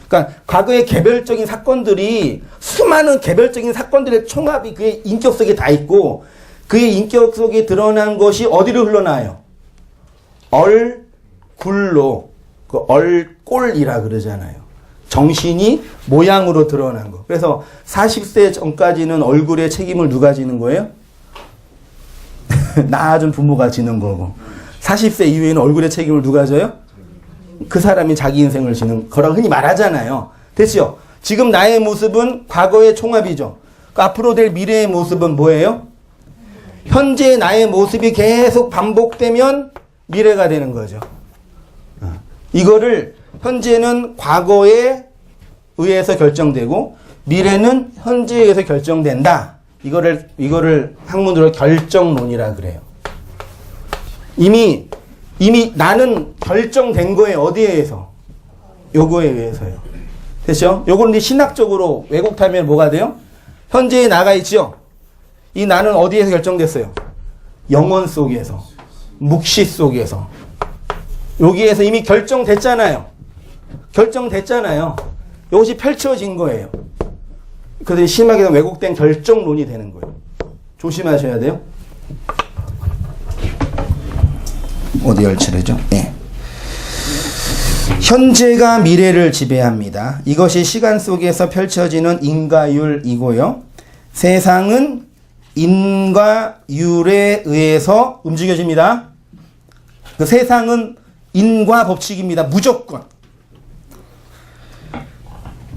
그러니까 과거의 개별적인 사건들이 수많은 개별적인 사건들의 총합이 그의 인격 속에 다 있고 그의 인격 속에 드러난 것이 어디로 흘러나요? 얼굴로. 그 얼꼴이라 그러잖아요. 정신이 모양으로 드러난 거. 그래서 40세 전까지는 얼굴의 책임을 누가 지는 거예요? 낳아준 부모가 지는 거고. 40세 이후에는 얼굴의 책임을 누가 져요? 그 사람이 자기 인생을 지는 거라고 흔히 말하잖아요. 됐죠? 지금 나의 모습은 과거의 총합이죠. 그 앞으로 될 미래의 모습은 뭐예요? 현재 나의 모습이 계속 반복되면 미래가 되는 거죠. 이거를 현재는 과거에 의해서 결정되고 미래는 현재에 의해서 결정된다. 이거를 학문으로 결정론이라 그래요. 이미 나는 결정된 거에 어디에 의해서? 요거에 의해서요. 됐죠? 요거는 이제 신학적으로 왜곡하면 뭐가 돼요? 현재에 나가 있죠? 이 나는 어디에서 결정됐어요? 영혼 속에서. 묵시 속에서. 여기에서 이미 결정됐잖아요. 이것이 펼쳐진 거예요. 그래서 심하게 왜곡된 결정론이 되는 거예요. 조심하셔야 돼요. 어디 열차례죠? 예. 현재가 미래를 지배합니다. 이것이 시간 속에서 펼쳐지는 인과율이고요. 세상은 인과 율에 의해서 움직여집니다. 그 세상은 인과 법칙입니다. 무조건.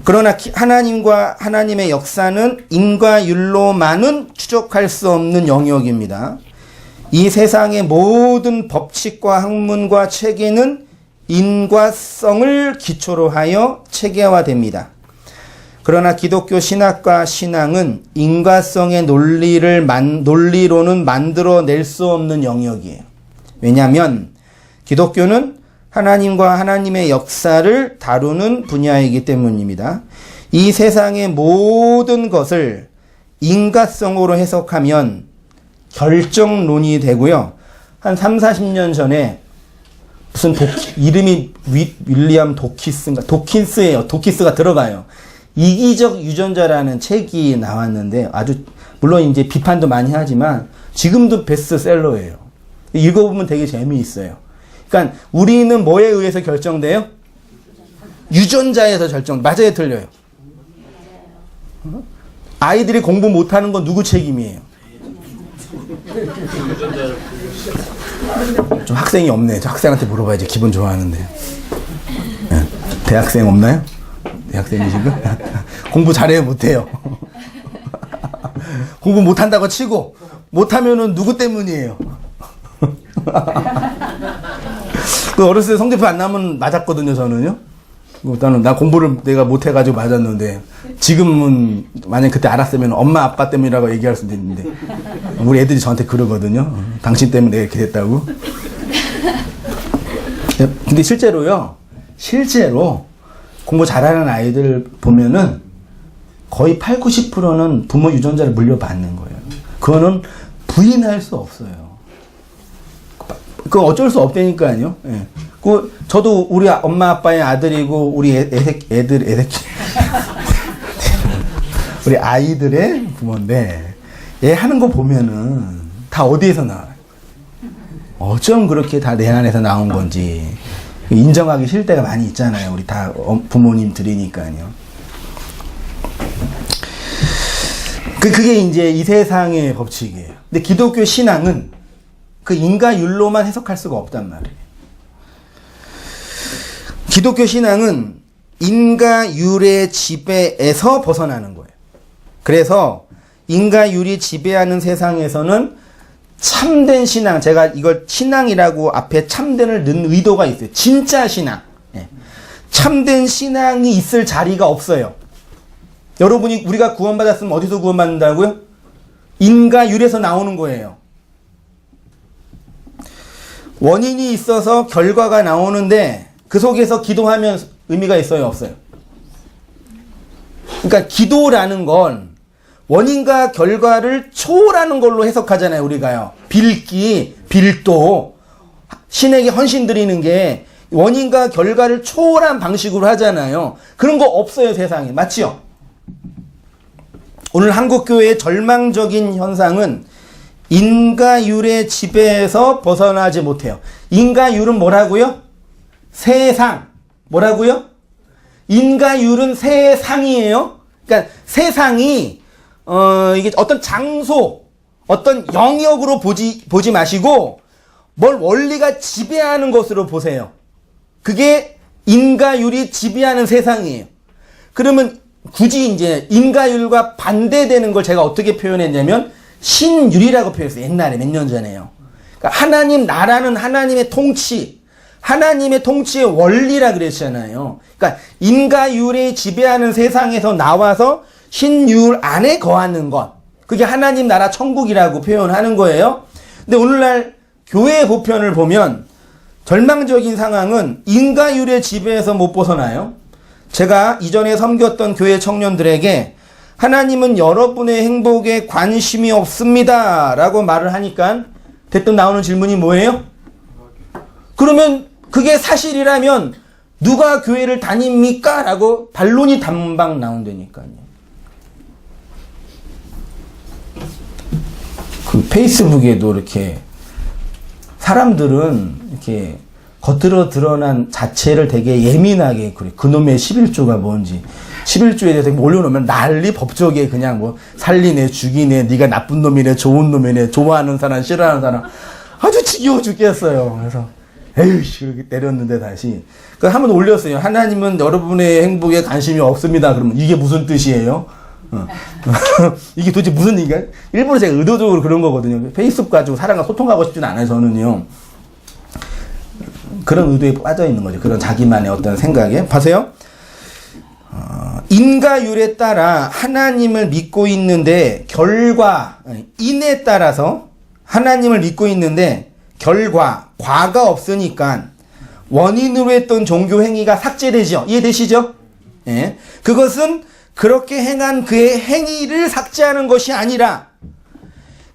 그러나 하나님과 하나님의 역사는 인과 율로만은 추적할 수 없는 영역입니다. 이 세상의 모든 법칙과 학문과 체계는 인과성을 기초로 하여 체계화됩니다. 그러나 기독교 신학과 신앙은 인과성의 논리로는 만들어낼 수 없는 영역이에요. 왜냐하면 기독교는 하나님과 하나님의 역사를 다루는 분야이기 때문입니다. 이 세상의 모든 것을 인과성으로 해석하면 결정론이 되고요. 한 3, 40년 전에 무슨 이름이 윌리엄 도킨스예요. 도킨스가 들어가요. 이기적 유전자라는 책이 나왔는데 물론 이제 비판도 많이 하지만 지금도 베스트셀러예요. 읽어보면 되게 재미있어요. 그러니까 우리는 뭐에 의해서 결정돼요? 유전자에서 맞아요, 틀려요? 아이들이 공부 못하는 건 누구 책임이에요? 좀 학생이 없네. 저 학생한테 물어봐야지. 기분 좋아하는데. 대학생 없나요? 대학생이신가? 공부 잘해요, 못해요? 공부 못한다고 치고 못하면은 누구 때문이에요? 그 어렸을 때 성적표 안 나오면 맞았거든요, 저는요. 나는 공부를 내가 못해가지고 맞았는데 지금은 만약 그때 알았으면 엄마 아빠 때문이라고 얘기할 수도 있는데 우리 애들이 저한테 그러거든요. 당신 때문에 내가 이렇게 됐다고. 근데 실제로 공부 잘하는 아이들 보면은 거의 8, 90%는 부모 유전자를 물려받는 거예요. 그거는 부인할 수 없어요. 그건 어쩔 수 없다니까요. 예. 저도 우리 엄마 아빠의 아들이고 우리 우리 아이들의 부모인데 얘 하는 거 보면은 다 어디에서 나와요? 어쩜 그렇게 다 내 안에서 나온 건지 인정하기 싫을 때가 많이 있잖아요. 우리 다 부모님들이니까요. 그게 이제 이 세상의 법칙이에요. 근데 기독교 신앙은 그 인과율로만 해석할 수가 없단 말이에요. 기독교 신앙은 인과율의 지배에서 벗어나는 거예요. 그래서 인과율이 지배하는 세상에서는 참된 신앙, 제가 이걸 신앙이라고 앞에 참된을 넣은 의도가 있어요. 진짜 신앙. 예. 참된 신앙이 있을 자리가 없어요. 여러분이 우리가 구원받았으면 어디서 구원받는다고요? 인과율에서 나오는 거예요. 원인이 있어서 결과가 나오는데 그 속에서 기도하면 의미가 있어요, 없어요? 그러니까 기도라는 건 원인과 결과를 초월하는 걸로 해석하잖아요, 우리가요. 빌기, 빌도, 신에게 헌신 드리는 게 원인과 결과를 초월한 방식으로 하잖아요. 그런 거 없어요, 세상에. 맞지요? 오늘 한국교회의 절망적인 현상은 인과율의 지배에서 벗어나지 못해요. 인과율은 뭐라고요? 세상. 뭐라고요? 인과율은 세상이에요. 그러니까 세상이 이게 어떤 장소, 어떤 영역으로 보지 마시고 뭘 원리가 지배하는 것으로 보세요. 그게 인과율이 지배하는 세상이에요. 그러면 굳이 이제 인과율과 반대되는 걸 제가 어떻게 표현했냐면 신율이라고 표현했어요. 옛날에 몇 년 전에요. 그러니까 하나님 나라는 하나님의 통치, 하나님의 통치의 원리라 그랬잖아요. 그러니까 인과율이 지배하는 세상에서 나와서 신율 안에 거하는 것. 그게 하나님 나라 천국이라고 표현하는 거예요. 근데 오늘날 교회의 보편을 보면 절망적인 상황은 인과율의 지배에서 못 벗어나요. 제가 이전에 섬겼던 교회 청년들에게 하나님은 여러분의 행복에 관심이 없습니다 라고 말을 하니까 대뜸 나오는 질문이 뭐예요? 그러면 그게 사실이라면 누가 교회를 다닙니까? 라고 반론이 단방 나온다니까요. 그 페이스북에도 이렇게 사람들은 이렇게 겉으로 드러난 자체를 되게 예민하게 그래. 그놈의 11조가 뭔지 11조에 대해서 올려놓으면 난리 법적에 그냥 뭐 살리네 죽이네 네가 나쁜 놈이네 좋은 놈이네 좋아하는 사람 싫어하는 사람 아주 지겨워 죽겠어요. 그래서 에이씨 이렇게 때렸는데 다시 그 한번 올렸어요. 하나님은 여러분의 행복에 관심이 없습니다. 그러면 이게 무슨 뜻이에요? 이게 도대체 무슨 얘기야? 일부러 제가 의도적으로 그런 거거든요. 페이스북 가지고 사람과 소통하고 싶지는 않아요. 저는요. 그런 의도에 빠져 있는 거죠. 그런 자기만의 어떤 생각에. 보세요. 인과율에 따라 하나님을 믿고 있는데 인에 따라서 하나님을 믿고 있는데 과가 없으니까 원인으로 했던 종교 행위가 삭제되죠. 이해되시죠? 예. 그것은 그렇게 행한 그의 행위를 삭제하는 것이 아니라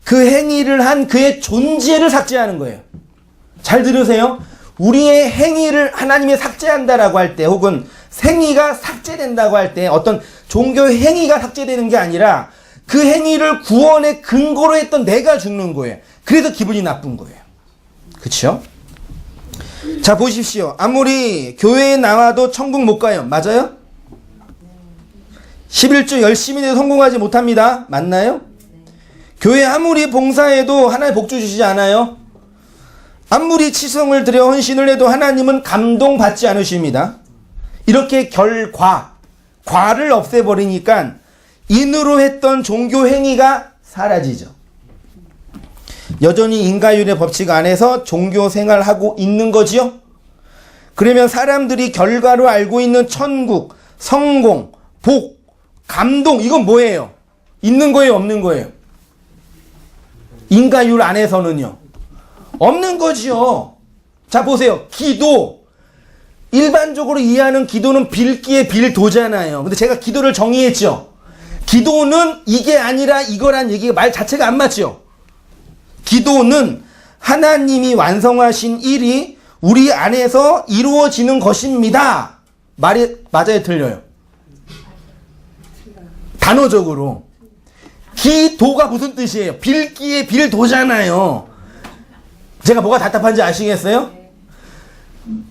그 행위를 한 그의 존재를 삭제하는 거예요. 잘 들으세요. 우리의 행위를 하나님이 삭제한다라고 할 때 혹은 생의가 삭제된다고 할 때 어떤 종교 행위가 삭제되는 게 아니라 그 행위를 구원의 근거로 했던 내가 죽는 거예요. 그래서 기분이 나쁜 거예요. 그렇죠? 자 보십시오. 아무리 교회에 나와도 천국 못 가요. 맞아요? 11조 열심히 해도 성공하지 못합니다. 맞나요? 교회 아무리 봉사해도 하나님 복주 주시지 않아요? 아무리 치성을 드려 헌신을 해도 하나님은 감동받지 않으십니다. 이렇게 과를 없애버리니까 인으로 했던 종교 행위가 사라지죠. 여전히 인과율의 법칙 안에서 종교 생활하고 있는 거지요. 그러면 사람들이 결과로 알고 있는 천국, 성공, 복, 감동 이건 뭐예요? 있는 거예요, 없는 거예요? 인과율 안에서는요. 없는 거지요. 자 보세요. 기도. 일반적으로 이해하는 기도는 빌기의 빌도잖아요. 근데 제가 기도를 정의했죠. 기도는 이게 아니라 이거란 얘기가 말 자체가 안 맞죠. 기도는 하나님이 완성하신 일이 우리 안에서 이루어지는 것입니다. 말이 맞아요, 틀려요? 단어적으로. 기도가 무슨 뜻이에요? 빌기의 빌도잖아요. 제가 뭐가 답답한지 아시겠어요?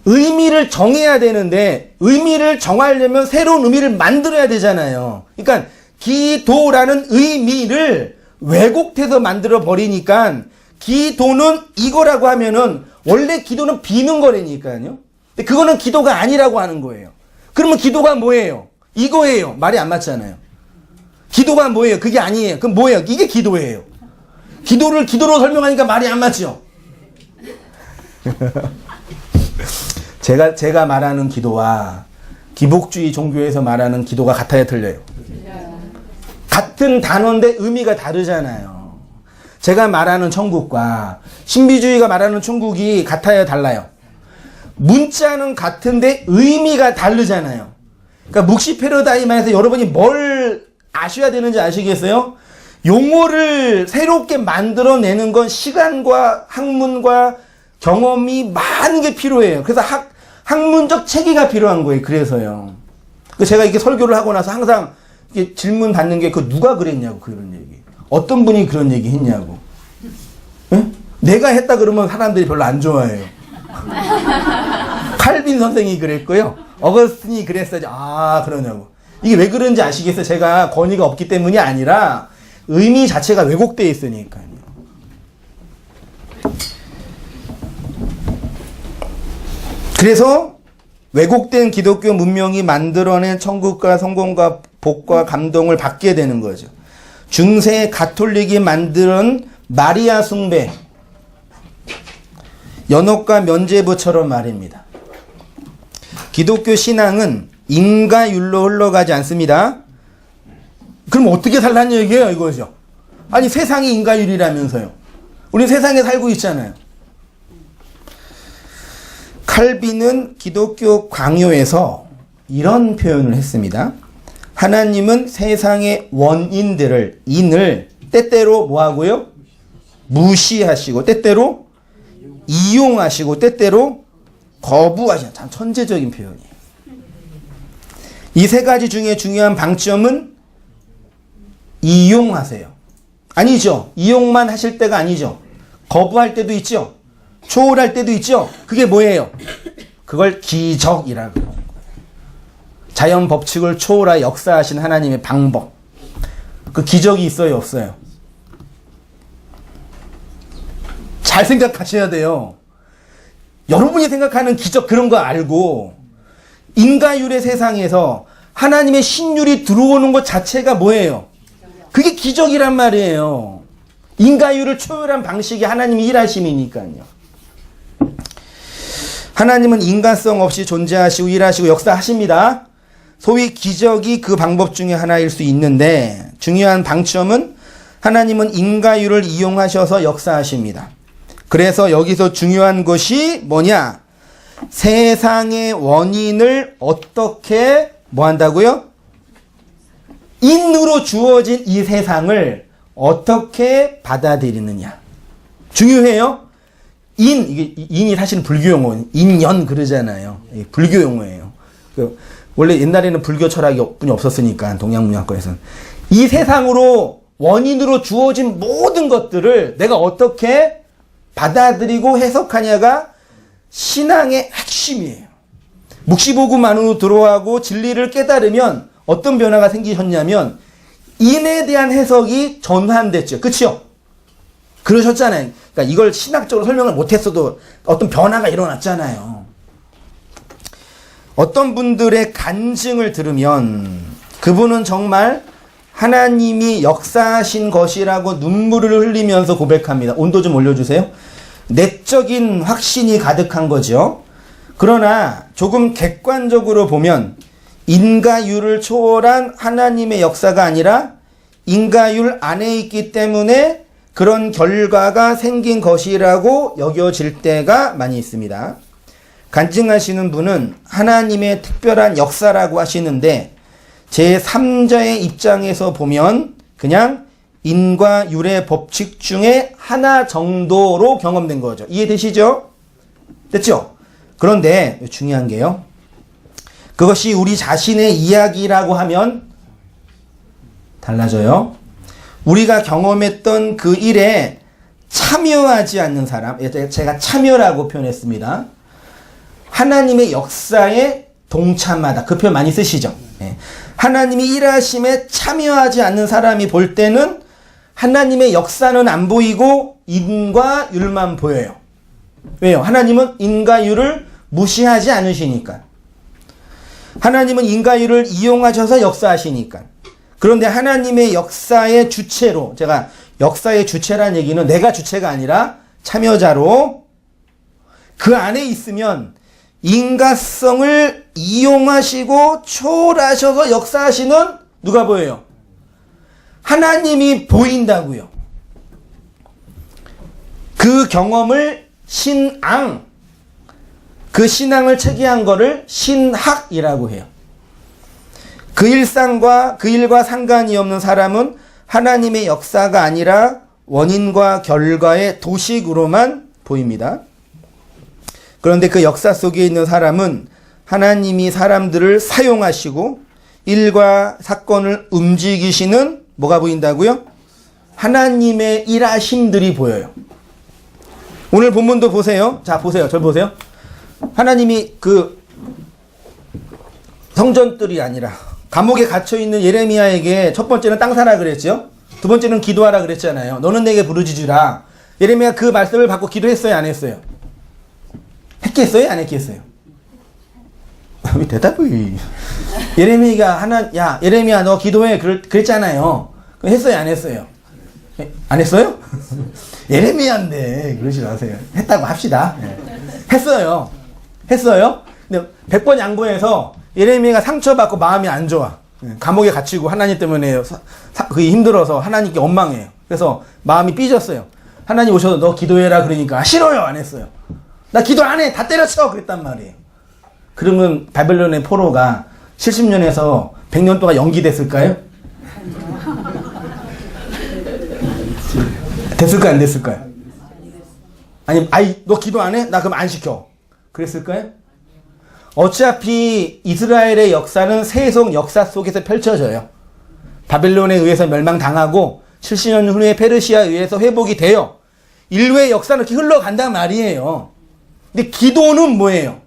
의미를 정해야 되는데 의미를 정하려면 새로운 의미를 만들어야 되잖아요. 그러니까 기도라는 의미를 왜곡해서 만들어 버리니까 기도는 이거라고 하면은 원래 기도는 비는 거라니까요. 근데 그거는 기도가 아니라고 하는 거예요. 그러면 기도가 뭐예요? 이거예요. 말이 안 맞잖아요. 기도가 뭐예요? 그게 아니에요. 그럼 뭐예요? 이게 기도예요. 기도를 기도로 설명하니까 말이 안 맞죠? 제가 말하는 기도와 기복주의 종교에서 말하는 기도가 같아야 틀려요? 같은 단어인데 의미가 다르잖아요. 제가 말하는 천국과 신비주의가 말하는 천국이 같아야 달라요? 문자는 같은데 의미가 다르잖아요. 그러니까 묵시 패러다임에서 여러분이 뭘 아셔야 되는지 아시겠어요? 용어를 새롭게 만들어내는 건 시간과 학문과 경험이 많은 게 필요해요. 그래서 학문적 체계가 필요한 거예요. 그래서요. 제가 이렇게 설교를 하고 나서 항상 이렇게 질문 받는 게 누가 그랬냐고 그런 얘기. 어떤 분이 그런 얘기 했냐고. 네? 내가 했다 그러면 사람들이 별로 안 좋아해요. 칼빈 선생이 그랬고요. 어거스틴이 그랬어요. 그러냐고. 이게 왜 그런지 아시겠어요? 제가 권위가 없기 때문이 아니라 의미 자체가 왜곡되어 있으니까요. 그래서 왜곡된 기독교 문명이 만들어낸 천국과 성공과 복과 감동을 받게 되는 거죠. 중세 가톨릭이 만든 마리아 숭배, 연옥과 면죄부처럼 말입니다. 기독교 신앙은 인과율로 흘러가지 않습니다. 그럼 어떻게 살라는 얘기예요, 이거죠? 아니, 세상이 인과율이라면서요. 우리 세상에 살고 있잖아요. 칼빈은 기독교 강요에서 이런 표현을 했습니다. 하나님은 세상의 원인들을, 인을 때때로 뭐하고요? 무시하시고, 때때로 이용하시고, 때때로 거부하시고. 참 천재적인 표현이에요. 이 세 가지 중에 중요한 방점은 이용하세요. 아니죠. 이용만 하실 때가 아니죠. 거부할 때도 있죠. 초월할 때도 있죠. 그게 뭐예요? 그걸 기적이라고 하는 거예요. 자연 법칙을 초월하여 역사하신 하나님의 방법. 그 기적이 있어요, 없어요? 잘 생각하셔야 돼요. 여러분이 생각하는 기적 그런 거 알고 인과율의 세상에서 하나님의 신율이 들어오는 것 자체가 뭐예요? 그게 기적이란 말이에요. 인과율을 초월한 방식이 하나님이 일하심이니까요. 하나님은 인간성 없이 존재하시고 일하시고 역사하십니다. 소위 기적이 그 방법 중에 하나일 수 있는데 중요한 방점은 하나님은 인과율을 이용하셔서 역사하십니다. 그래서 여기서 중요한 것이 뭐냐? 세상의 원인을 어떻게 뭐 한다고요? 인으로 주어진 이 세상을 어떻게 받아들이느냐. 중요해요. 이게 인이 사실은 불교 용어예요. 인연 그러잖아요. 불교 용어예요. 원래 옛날에는 불교 철학이 뿐이 없었으니까 동양문화권에서는 이 세상으로 원인으로 주어진 모든 것들을 내가 어떻게 받아들이고 해석하냐가 신앙의 핵심이에요. 묵시복음 안으로 들어가고 진리를 깨달으면 어떤 변화가 생기셨냐면 인에 대한 해석이 전환됐죠. 그렇죠? 그러셨잖아요. 그러니까 이걸 신학적으로 설명을 못했어도 어떤 변화가 일어났잖아요. 어떤 분들의 간증을 들으면 그분은 정말 하나님이 역사하신 것이라고 눈물을 흘리면서 고백합니다. 온도 좀 올려주세요. 내적인 확신이 가득한 거죠. 그러나 조금 객관적으로 보면 인과율을 초월한 하나님의 역사가 아니라 인과율 안에 있기 때문에 그런 결과가 생긴 것이라고 여겨질 때가 많이 있습니다. 간증하시는 분은 하나님의 특별한 역사라고 하시는데 제3자의 입장에서 보면 그냥 인과율의 법칙 중에 하나 정도로 경험된 거죠. 이해되시죠? 됐죠? 그런데 중요한 게요. 그것이 우리 자신의 이야기라고 하면 달라져요. 우리가 경험했던 그 일에 참여하지 않는 사람, 제가 참여라고 표현했습니다. 하나님의 역사에 동참하다. 그 표현 많이 쓰시죠? 하나님이 일하심에 참여하지 않는 사람이 볼 때는 하나님의 역사는 안 보이고 인과율만 보여요. 왜요? 하나님은 인과율을 무시하지 않으시니까. 하나님은 인과율을 이용하셔서 역사하시니까. 그런데 하나님의 역사의 주체로, 제가 역사의 주체란 얘기는 내가 주체가 아니라 참여자로 그 안에 있으면 인간성을 이용하시고 초월하셔서 역사하시는 누가 보여요? 하나님이 보인다고요. 그 경험을 신앙, 그 신앙을 체계한 거를 신학이라고 해요. 그 일상과 그 일과 상관이 없는 사람은 하나님의 역사가 아니라 원인과 결과의 도식으로만 보입니다. 그런데 그 역사 속에 있는 사람은 하나님이 사람들을 사용하시고 일과 사건을 움직이시는 뭐가 보인다고요? 하나님의 일하심들이 보여요. 오늘 본문도 보세요. 자, 보세요. 저 보세요. 하나님이 그 성전들이 아니라 감옥에 갇혀있는 예레미야에게 첫 번째는 땅 사라 그랬죠. 두 번째는 기도하라 그랬잖아요. 너는 내게 부르짖으라. 예레미야 그 말씀을 받고 기도했어요, 안 했어요? 했겠어요, 안 했겠어요? 왜 대답이? 예레미야가 야, 예레미야 너 기도해 그랬잖아요. 했어요, 안 했어요? 안 했어요? 예레미야인데 그러지 마세요. 했다고 합시다. 했어요. 했어요. 근데 100번 양보해서 예레미야가 상처받고 마음이 안 좋아. 감옥에 갇히고 하나님 때문에 그게 힘들어서 하나님께 원망해요. 그래서 마음이 삐졌어요. 하나님 오셔서 너 기도해라 그러니까 싫어요, 안 했어요. 나 기도 안 해. 다 때려쳐. 그랬단 말이에요. 그러면 바벨론의 포로가 70년에서 100년 동안 연기됐을까요? 됐을까요? 안 됐을까요? 아니, 너 기도 안 해? 나 그럼 안 시켜. 그랬을까요? 어차피 이스라엘의 역사는 세속 역사 속에서 펼쳐져요. 바벨론에 의해서 멸망당하고 70년 후에 페르시아에 의해서 회복이 돼요. 인류의 역사는 이렇게 흘러간단 말이에요. 근데 기도는 뭐예요?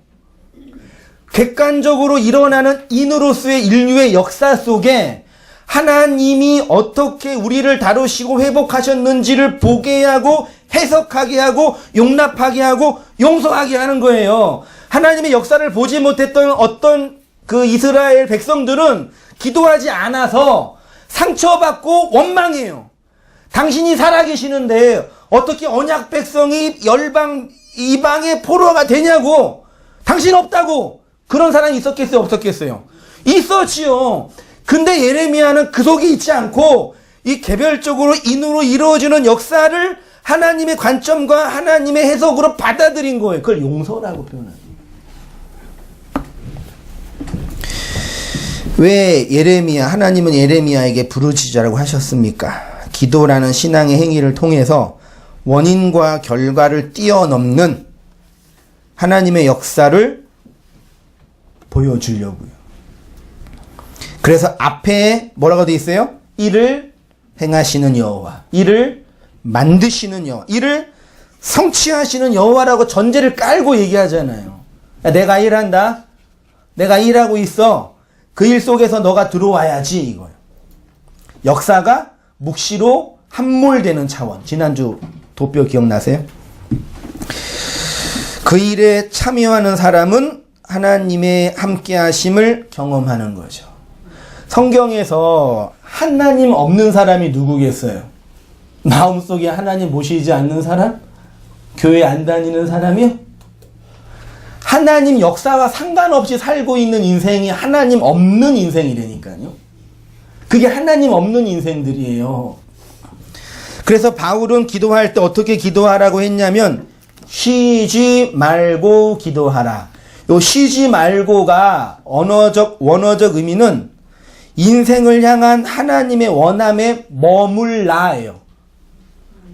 객관적으로 일어나는 인으로서의 인류의 역사 속에 하나님이 어떻게 우리를 다루시고 회복하셨는지를 보게 하고 해석하게 하고 용납하게 하고 용서하게 하는 거예요. 하나님의 역사를 보지 못했던 어떤 그 이스라엘 백성들은 기도하지 않아서 상처받고 원망해요. 당신이 살아계시는데 어떻게 언약 백성이 열방 이방의 포로가 되냐고. 당신 없다고. 그런 사람이 있었겠어요, 없었겠어요? 있었지요. 근데 예레미야는 그 속에 있지 않고 이 개별적으로 인으로 이루어지는 역사를 하나님의 관점과 하나님의 해석으로 받아들인 거예요. 그걸 용서라고 표현합니다. 왜 하나님은 예레미야에게 부르짖으라고 하셨습니까? 기도라는 신앙의 행위를 통해서 원인과 결과를 뛰어넘는 하나님의 역사를 보여주려고요. 그래서 앞에 뭐라고 되어 있어요? 이를 행하시는 여호와, 이를 만드시는 여호와, 이를 성취하시는 여호와라고 전제를 깔고 얘기하잖아요. 야, 내가 일한다. 내가 일하고 있어. 그 일 속에서 너가 들어와야지 이거예요. 역사가 묵시로 함몰되는 차원. 지난주 도표 기억나세요? 그 일에 참여하는 사람은 하나님의 함께하심을 경험하는 거죠. 성경에서 하나님 없는 사람이 누구겠어요? 마음속에 하나님 모시지 않는 사람? 교회 안 다니는 사람이요? 하나님 역사와 상관없이 살고 있는 인생이 하나님 없는 인생이라니까요. 그게 하나님 없는 인생들이에요. 그래서 바울은 기도할 때 어떻게 기도하라고 했냐면 쉬지 말고 기도하라. 요 쉬지 말고가 원어적 의미는 인생을 향한 하나님의 원함에 머물라예요.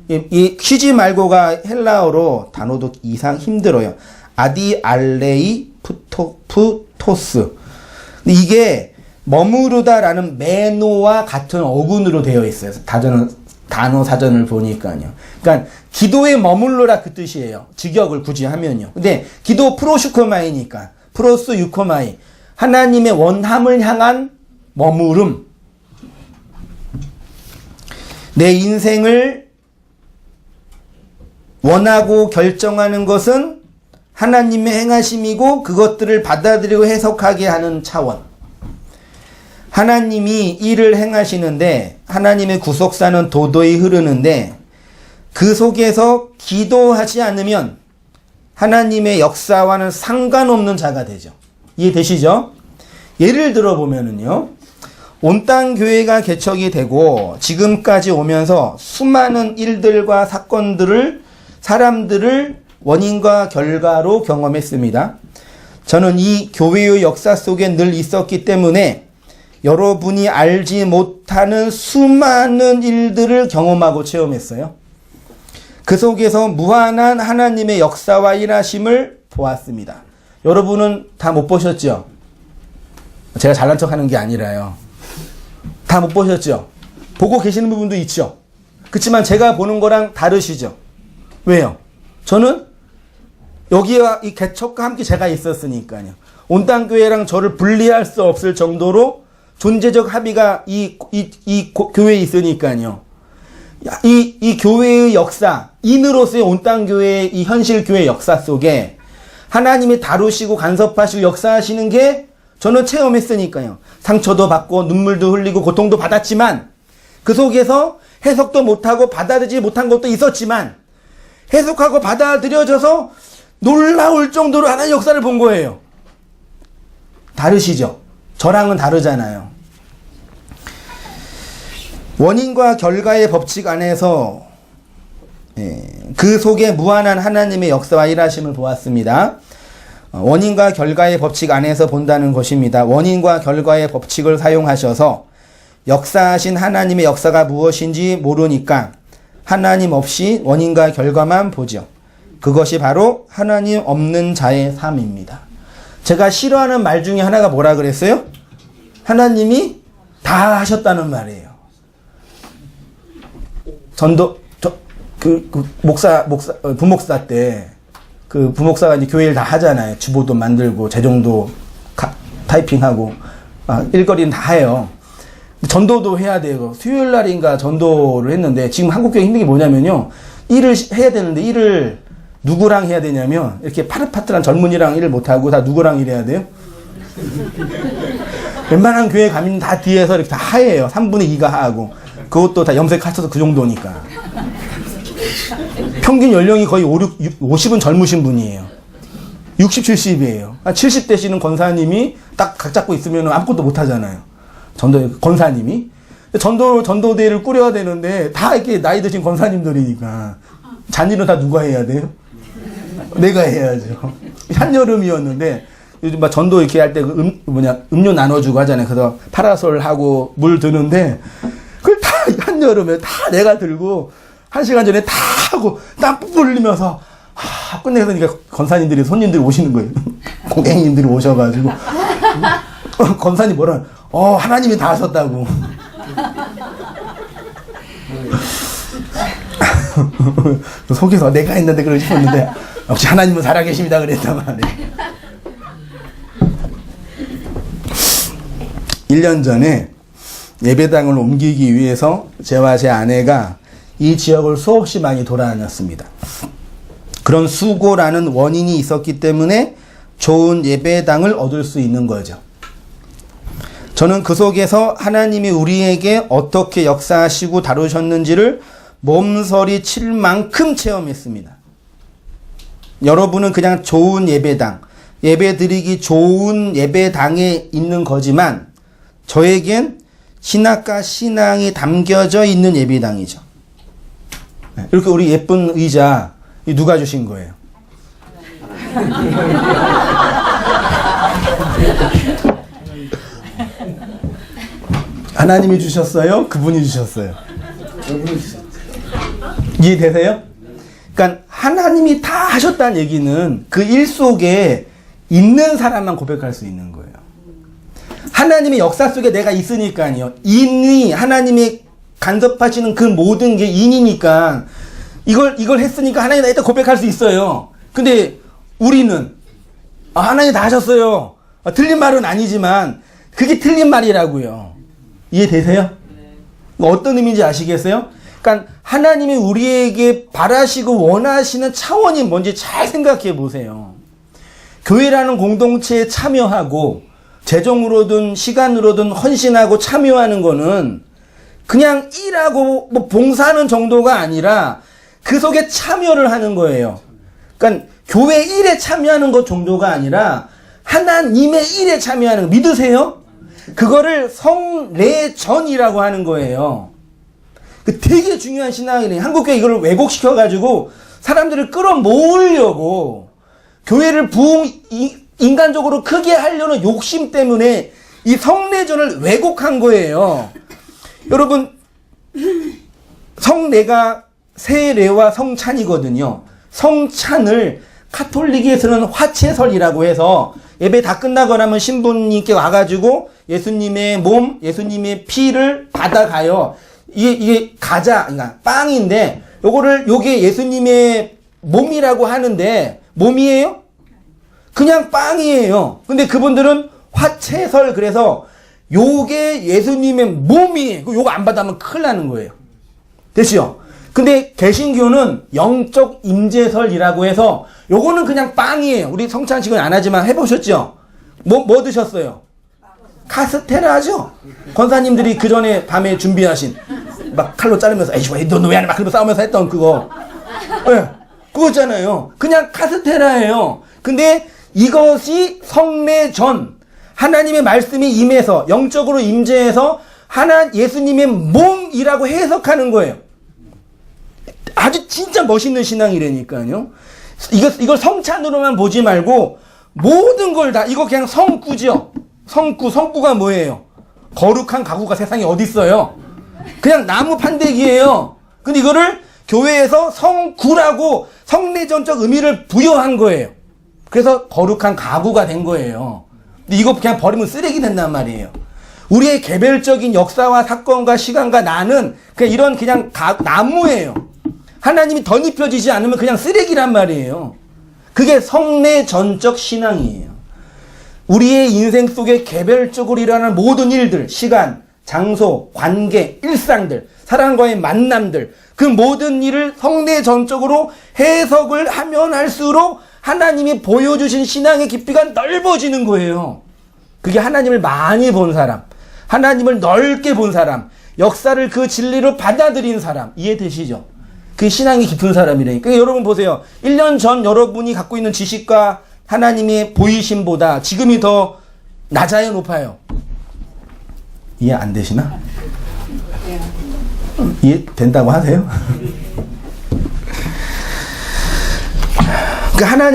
이 쉬지 말고가 헬라어로 단어도 이상 힘들어요. 아디알레이 푸토스. 이게 머무르다라는 매노와 같은 어근으로 되어 있어요. 단어 사전을 보니까요. 그러니까 기도에 머물러라 그 뜻이에요. 직역을 굳이 하면요. 근데 기도 프로슈코마이니까 프로스 유코마이, 하나님의 원함을 향한 머무름. 내 인생을 원하고 결정하는 것은 하나님의 행하심이고 그것들을 받아들이고 해석하게 하는 차원. 하나님이 일을 행하시는데 하나님의 구속사는 도도히 흐르는데 그 속에서 기도하지 않으면 하나님의 역사와는 상관없는 자가 되죠. 이해되시죠? 예를 들어 보면은요, 온땅 교회가 개척이 되고 지금까지 오면서 수많은 일들과 사건들을 사람들을 원인과 결과로 경험했습니다. 저는 이 교회의 역사 속에 늘 있었기 때문에 여러분이 알지 못하는 수많은 일들을 경험하고 체험했어요. 그 속에서 무한한 하나님의 역사와 일하심을 보았습니다. 여러분은 다 못 보셨죠? 제가 잘난 척 하는 게 아니라요. 다 못 보셨죠? 보고 계시는 부분도 있죠? 그렇지만 제가 보는 거랑 다르시죠? 왜요? 저는 여기와 이 개척과 함께 제가 있었으니까요. 온땅교회랑 저를 분리할 수 없을 정도로 존재적 합의가 이 교회에 있으니까요. 이 교회의 역사, 인으로서의 온땅교회의 이 현실 교회 역사 속에 하나님이 다루시고 간섭하시고 역사하시는 게 저는 체험했으니까요. 상처도 받고 눈물도 흘리고 고통도 받았지만 그 속에서 해석도 못하고 받아들이지 못한 것도 있었지만 해석하고 받아들여져서 놀라울 정도로 하나님의 역사를 본 거예요. 다르시죠? 저랑은 다르잖아요. 원인과 결과의 법칙 안에서 그 속에 무한한 하나님의 역사와 일하심을 보았습니다. 원인과 결과의 법칙 안에서 본다는 것입니다. 원인과 결과의 법칙을 사용하셔서 역사하신 하나님의 역사가 무엇인지 모르니까 하나님 없이 원인과 결과만 보죠. 그것이 바로 하나님 없는 자의 삶입니다. 제가 싫어하는 말 중에 하나가 뭐라 그랬어요? 하나님이 다 하셨다는 말이에요. 부목사 때, 부목사가 이제 교회를 다 하잖아요. 주보도 만들고, 재정도 타이핑하고, 일거리는 다 해요. 전도도 해야 돼요. 수요일 날인가 전도를 했는데, 지금 한국교회 힘든 게 뭐냐면요. 일을 해야 되는데, 일을 누구랑 해야 되냐면, 이렇게 파릇파릇한 젊은이랑 일을 못하고, 다 누구랑 일해야 돼요? 웬만한 교회 가면 다 뒤에서 이렇게 다 하예요. 3분의 2가 하고. 그것도 다 염색하셔서 그 정도니까. 평균 연령이 거의 50은 젊으신 분이에요. 60, 70이에요. 70 되시는 권사님이 딱 각 잡고 있으면 아무것도 못 하잖아요. 권사님이. 전도대회를 꾸려야 되는데 다 이렇게 나이 드신 권사님들이니까. 잔일은 다 누가 해야 돼요? 내가 해야죠. 한여름이었는데 요즘 막 전도 이렇게 할 때 음료 나눠주고 하잖아요. 그래서 파라솔 하고 물 드는데 그걸 다 한여름에 다 내가 들고 1시간 전에 다 하고 땀 뿜 흘리면서 끝내서니까 권사님들이 손님들이 오시는 거예요. 고객님들이 오셔가지고 권사님 뭐라 하나님이 다 하셨다고. 속에서 내가 했는데 그러고 싶었는데 역시 하나님은 살아계십니다 그랬단 말이에요. 1년 전에 예배당을 옮기기 위해서 저와 제 아내가 이 지역을 수없이 많이 돌아다녔습니다. 그런 수고라는 원인이 있었기 때문에 좋은 예배당을 얻을 수 있는 거죠. 저는 그 속에서 하나님이 우리에게 어떻게 역사하시고 다루셨는지를 몸서리 칠 만큼 체험했습니다. 여러분은 그냥 좋은 예배당, 예배드리기 좋은 예배당에 있는 거지만 저에겐 신학과 신앙이 담겨져 있는 예배당이죠. 이렇게 우리 예쁜 의자 누가 주신 거예요? 하나님이 주셨어요? 그분이 주셨어요? 이해되세요? 그러니까 하나님이 다 하셨다는 얘기는 그 일 속에 있는 사람만 고백할 수 있는 거예요. 하나님의 역사 속에 내가 있으니까요. 인이 하나님의 간섭하시는 그 모든 게 인이니까 이걸 했으니까 하나님 나이다 고백할 수 있어요. 근데 우리는 하나님 다 하셨어요. 틀린 말은 아니지만 그게 틀린 말이라고요. 이해되세요? 어떤 의미인지 아시겠어요? 그러니까 하나님이 우리에게 바라시고 원하시는 차원이 뭔지 잘 생각해 보세요. 교회라는 공동체에 참여하고 재정으로든 시간으로든 헌신하고 참여하는 거는 그냥 일하고 뭐 봉사하는 정도가 아니라 그 속에 참여를 하는 거예요. 그러니까 교회 일에 참여하는 것 정도가 아니라 하나님의 일에 참여하는 거. 믿으세요? 그거를 성례전이라고 하는 거예요. 되게 중요한 신앙이래요. 한국교회 이걸 왜곡시켜가지고 사람들을 끌어모으려고 교회를 인간적으로 크게 하려는 욕심 때문에 이 성례전을 왜곡한 거예요. 여러분, 성례가 세례와 성찬이거든요. 성찬을 카톨릭에서는 화채설이라고 해서 예배 다 끝나고 나면 신부님께 와가지고 예수님의 몸, 예수님의 피를 받아가요. 이게 과자, 그러니까 빵인데 요게 예수님의 몸이라고 하는데 몸이에요? 그냥 빵이에요. 근데 그분들은 화채설, 그래서 요게 예수님의 몸이에요. 요거 안 받으면 큰일 나는 거예요. 됐죠? 근데 개신교는 영적 임재설이라고 해서 요거는 그냥 빵이에요. 우리 성찬식은 안 하지만 해보셨죠? 뭐 드셨어요? 카스테라죠? 권사님들이 그 전에 밤에 준비하신 막 칼로 자르면서 에이 너 왜 안 해? 막 그러면서 싸우면서 했던 그거. 네, 그거잖아요. 그냥 카스테라예요. 근데 이것이 성례전, 하나님의 말씀이 임해서 영적으로 임재해서 예수님의 몸이라고 해석하는 거예요. 아주 진짜 멋있는 신앙이라니까요. 이걸 성찬으로만 보지 말고 모든 걸 다, 이거 그냥 성구죠. 성구가 뭐예요? 거룩한 가구가 세상에 어디 있어요? 그냥 나무 판대기예요. 근데 이거를 교회에서 성구라고 성례전적 의미를 부여한 거예요. 그래서 거룩한 가구가 된 거예요. 근데 이거 그냥 버리면 쓰레기 된단 말이에요. 우리의 개별적인 역사와 사건과 시간과 나는 그냥 이런 나무예요. 하나님이 덧입혀지지 않으면 그냥 쓰레기란 말이에요. 그게 성례전적 신앙이에요. 우리의 인생 속에 개별적으로 일어나는 모든 일들, 시간, 장소, 관계, 일상들, 사람과의 만남들, 그 모든 일을 성례전적으로 해석을 하면 할수록 하나님이 보여주신 신앙의 깊이가 넓어지는 거예요. 그게 하나님을 많이 본 사람, 하나님을 넓게 본 사람, 역사를 그 진리로 받아들인 사람, 이해되시죠? 그 신앙이 깊은 사람이라니까. 그러니까 여러분 보세요. 1년 전 여러분이 갖고 있는 지식과 하나님의 보이심보다 지금이 더 낮아요, 높아요? 이해 안 되시나? 이해 된다고 하세요? 그러니까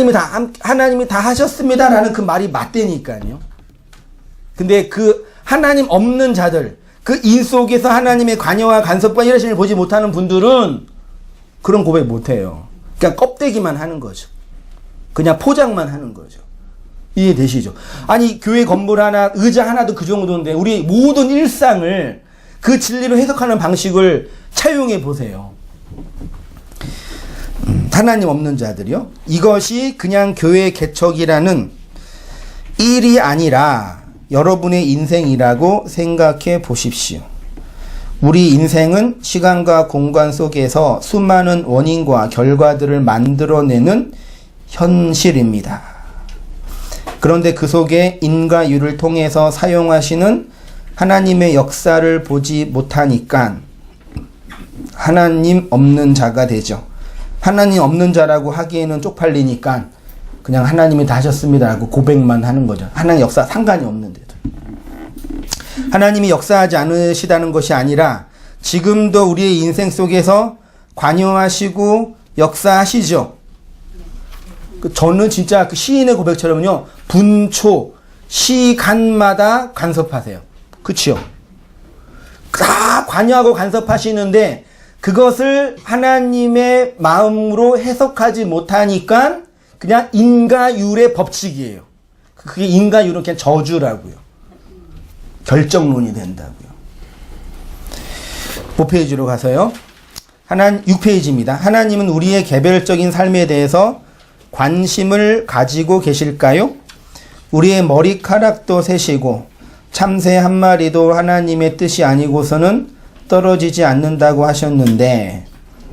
하나님이 다 하셨습니다라는 그 말이 맞대니까요. 근데 그 하나님 없는 자들, 그 인 속에서 하나님의 관여와 간섭과 일하심을 보지 못하는 분들은 그런 고백 못해요. 그냥 껍데기만 하는 거죠. 그냥 포장만 하는 거죠. 이해되시죠? 아니, 교회 건물 하나, 의자 하나도 그 정도인데 우리 모든 일상을 그 진리로 해석하는 방식을 차용해 보세요. 하나님 없는 자들이요. 이것이 그냥 교회 개척이라는 일이 아니라 여러분의 인생이라고 생각해 보십시오. 우리 인생은 시간과 공간 속에서 수많은 원인과 결과들을 만들어내는 현실입니다. 그런데 그 속에 인과율을 통해서 사용하시는 하나님의 역사를 보지 못하니까 하나님 없는 자가 되죠. 하나님 없는 자라고 하기에는 쪽팔리니까 그냥 하나님이 다 하셨습니다라고 고백만 하는 거죠. 하나님 역사 상관이 없는데도. 하나님이 역사하지 않으시다는 것이 아니라 지금도 우리의 인생 속에서 관여하시고 역사하시죠. 저는 진짜 그 시인의 고백처럼요. 분초, 시간마다 간섭하세요. 그치요? 다 관여하고 간섭하시는데 그것을 하나님의 마음으로 해석하지 못하니까 그냥 인과율의 법칙이에요. 그게 인과율은 그냥 저주라고요. 결정론이 된다고요. 5페이지로 가서요. 6페이지입니다. 하나님은 우리의 개별적인 삶에 대해서 관심을 가지고 계실까요? 우리의 머리카락도 세시고 참새 한 마리도 하나님의 뜻이 아니고서는 떨어지지 않는다고 하셨는데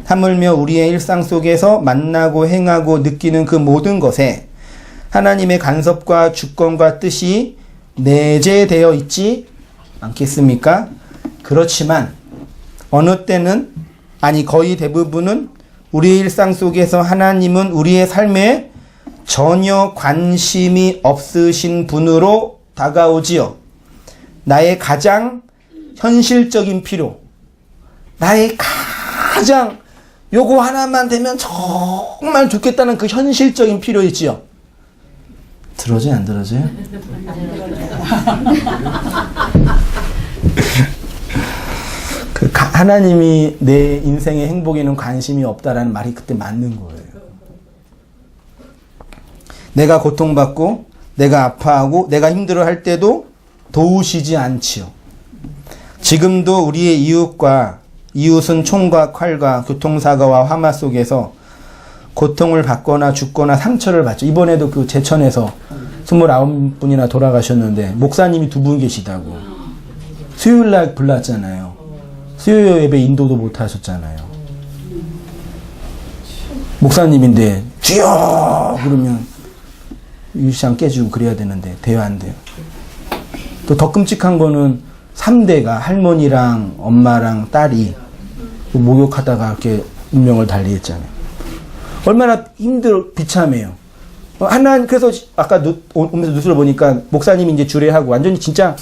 하물며 우리의 일상 속에서 만나고 행하고 느끼는 그 모든 것에 하나님의 간섭과 주권과 뜻이 내재되어 있지 않겠습니까? 그렇지만 어느 때는, 아니 거의 대부분은 우리의 일상 속에서 하나님은 우리의 삶에 전혀 관심이 없으신 분으로 다가오지요. 나의 가장 현실적인 필요, 나의 가장 요거 하나만 되면 정말 좋겠다는 그 현실적인 필요 있지요. 들어져요, 안 들어져요? 하나님이 내 인생의 행복에는 관심이 없다라는 말이 그때 맞는 거예요. 내가 고통받고 내가 아파하고 내가 힘들어할 때도 도우시지 않지요. 지금도 우리의 이웃은 총과 칼과 교통사고와 화마 속에서 고통을 받거나 죽거나 상처를 받죠. 이번에도 그 제천에서 29분이나 돌아가셨는데 목사님이 2분 계시다고. 수요일날 불났잖아요. 수요 예배 인도도 못 하셨잖아요. 목사님인데 주여 그러면 유시장 깨지고 그래야 되는데 돼요, 안 돼요? 또 더 끔찍한 거는 3대가 할머니랑 엄마랑 딸이 목욕하다가 이렇게 운명을 달리했잖아요. 얼마나 비참해요. 그래서 아까 오면서 뉴스를 보니까 목사님이 이제 주례하고 완전히 진짜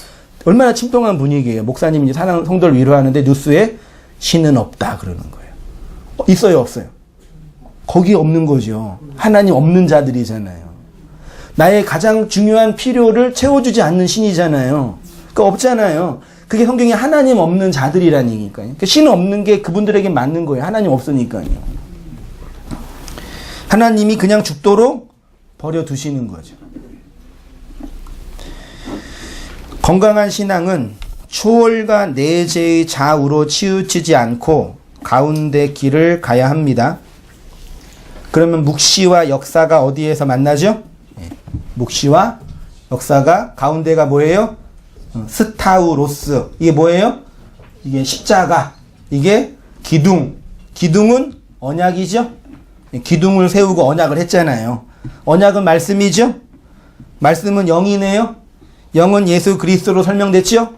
얼마나 침통한 분위기예요. 목사님이 이제 성도를 위로하는데 뉴스에 신은 없다 그러는 거예요. 있어요, 없어요? 거기 없는 거죠. 하나님 없는 자들이잖아요. 나의 가장 중요한 필요를 채워주지 않는 신이잖아요. 그러니까 없잖아요. 그게 성경에 하나님 없는 자들이라는 얘기니까요. 그러니까 신 없는 게 그분들에게 맞는 거예요. 하나님 없으니까요. 하나님이 그냥 죽도록 버려두시는 거죠. 건강한 신앙은 초월과 내재의 좌우로 치우치지 않고 가운데 길을 가야 합니다. 그러면 묵시와 역사가 어디에서 만나죠? 묵시와 역사가, 가운데가 뭐예요? 스타우로스. 이게 뭐예요? 이게 십자가. 이게 기둥. 기둥은 언약이죠? 기둥을 세우고 언약을 했잖아요. 언약은 말씀이죠? 말씀은 영이네요? 영은 예수 그리스도로 설명됐죠?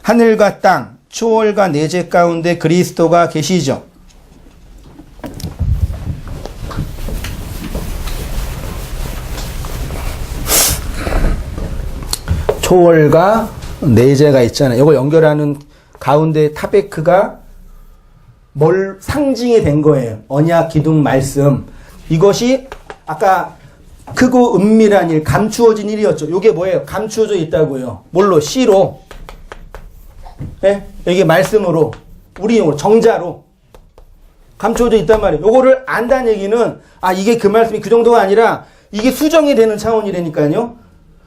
하늘과 땅, 초월과 내재 가운데 그리스도가 계시죠? 초월과 내재가 있잖아요. 이걸 연결하는 가운데 타베크가 뭘 상징이 된 거예요. 언약, 기둥, 말씀. 이것이 아까 크고 은밀한 일, 감추어진 일이었죠. 이게 뭐예요? 감추어져 있다고요. 뭘로? 시로. 네? 이게 말씀으로, 우리 용어로, 정자로 감추어져 있단 말이에요. 요거를 안다는 얘기는, 이게 그 말씀이 그 정도가 아니라 이게 수정이 되는 차원이라니까요.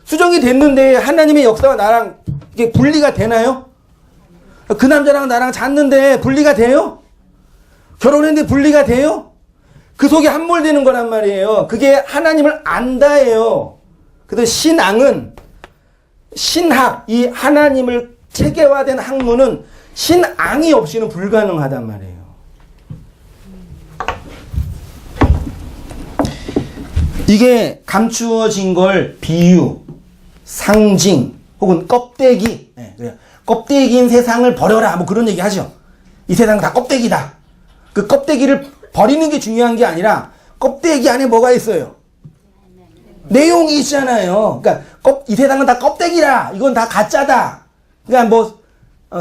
수정이 됐는데 하나님의 역사와 나랑 이게 분리가 되나요? 그 남자랑 나랑 잤는데 분리가 돼요? 결혼했는데 분리가 돼요? 그 속에 함몰되는 거란 말이에요. 그게 하나님을 안다예요. 그래서 신앙은, 신학, 이 하나님을 체계화된 학문은 신앙이 없이는 불가능하단 말이에요. 이게 감추어진 걸 비유, 상징, 혹은 껍데기, 껍데기인 세상을 버려라, 뭐 그런 얘기 하죠. 이 세상은 다 껍데기다. 그 껍데기를 버리는 게 중요한 게 아니라 껍데기 안에 뭐가 있어요? 내용이 있잖아요. 그러니까 이 세상은 다 껍데기라. 이건 다 가짜다. 그러니까 뭐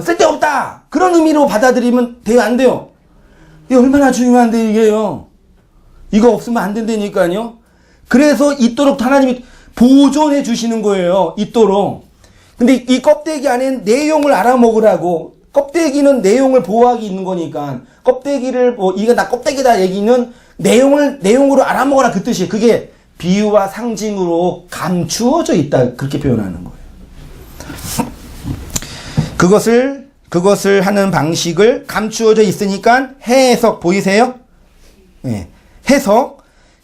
쓸데없다. 그런 의미로 받아들이면 돼요, 안 돼요? 이게 얼마나 중요한데 이게요. 이거 없으면 안 된다니까요. 그래서 있도록 하나님이 보존해 주시는 거예요. 있도록. 근데 이 껍데기 안에 내용을 알아먹으라고. 껍데기는 내용을 보호하기 있는 거니까. 껍데기를 이거 나 껍데기다 얘기는 내용으로 알아먹어라 그 뜻이에요. 그게 비유와 상징으로 감추어져 있다. 그렇게 표현하는 거예요. 그것을 하는 방식을 감추어져 있으니까 해석 보이세요? 네.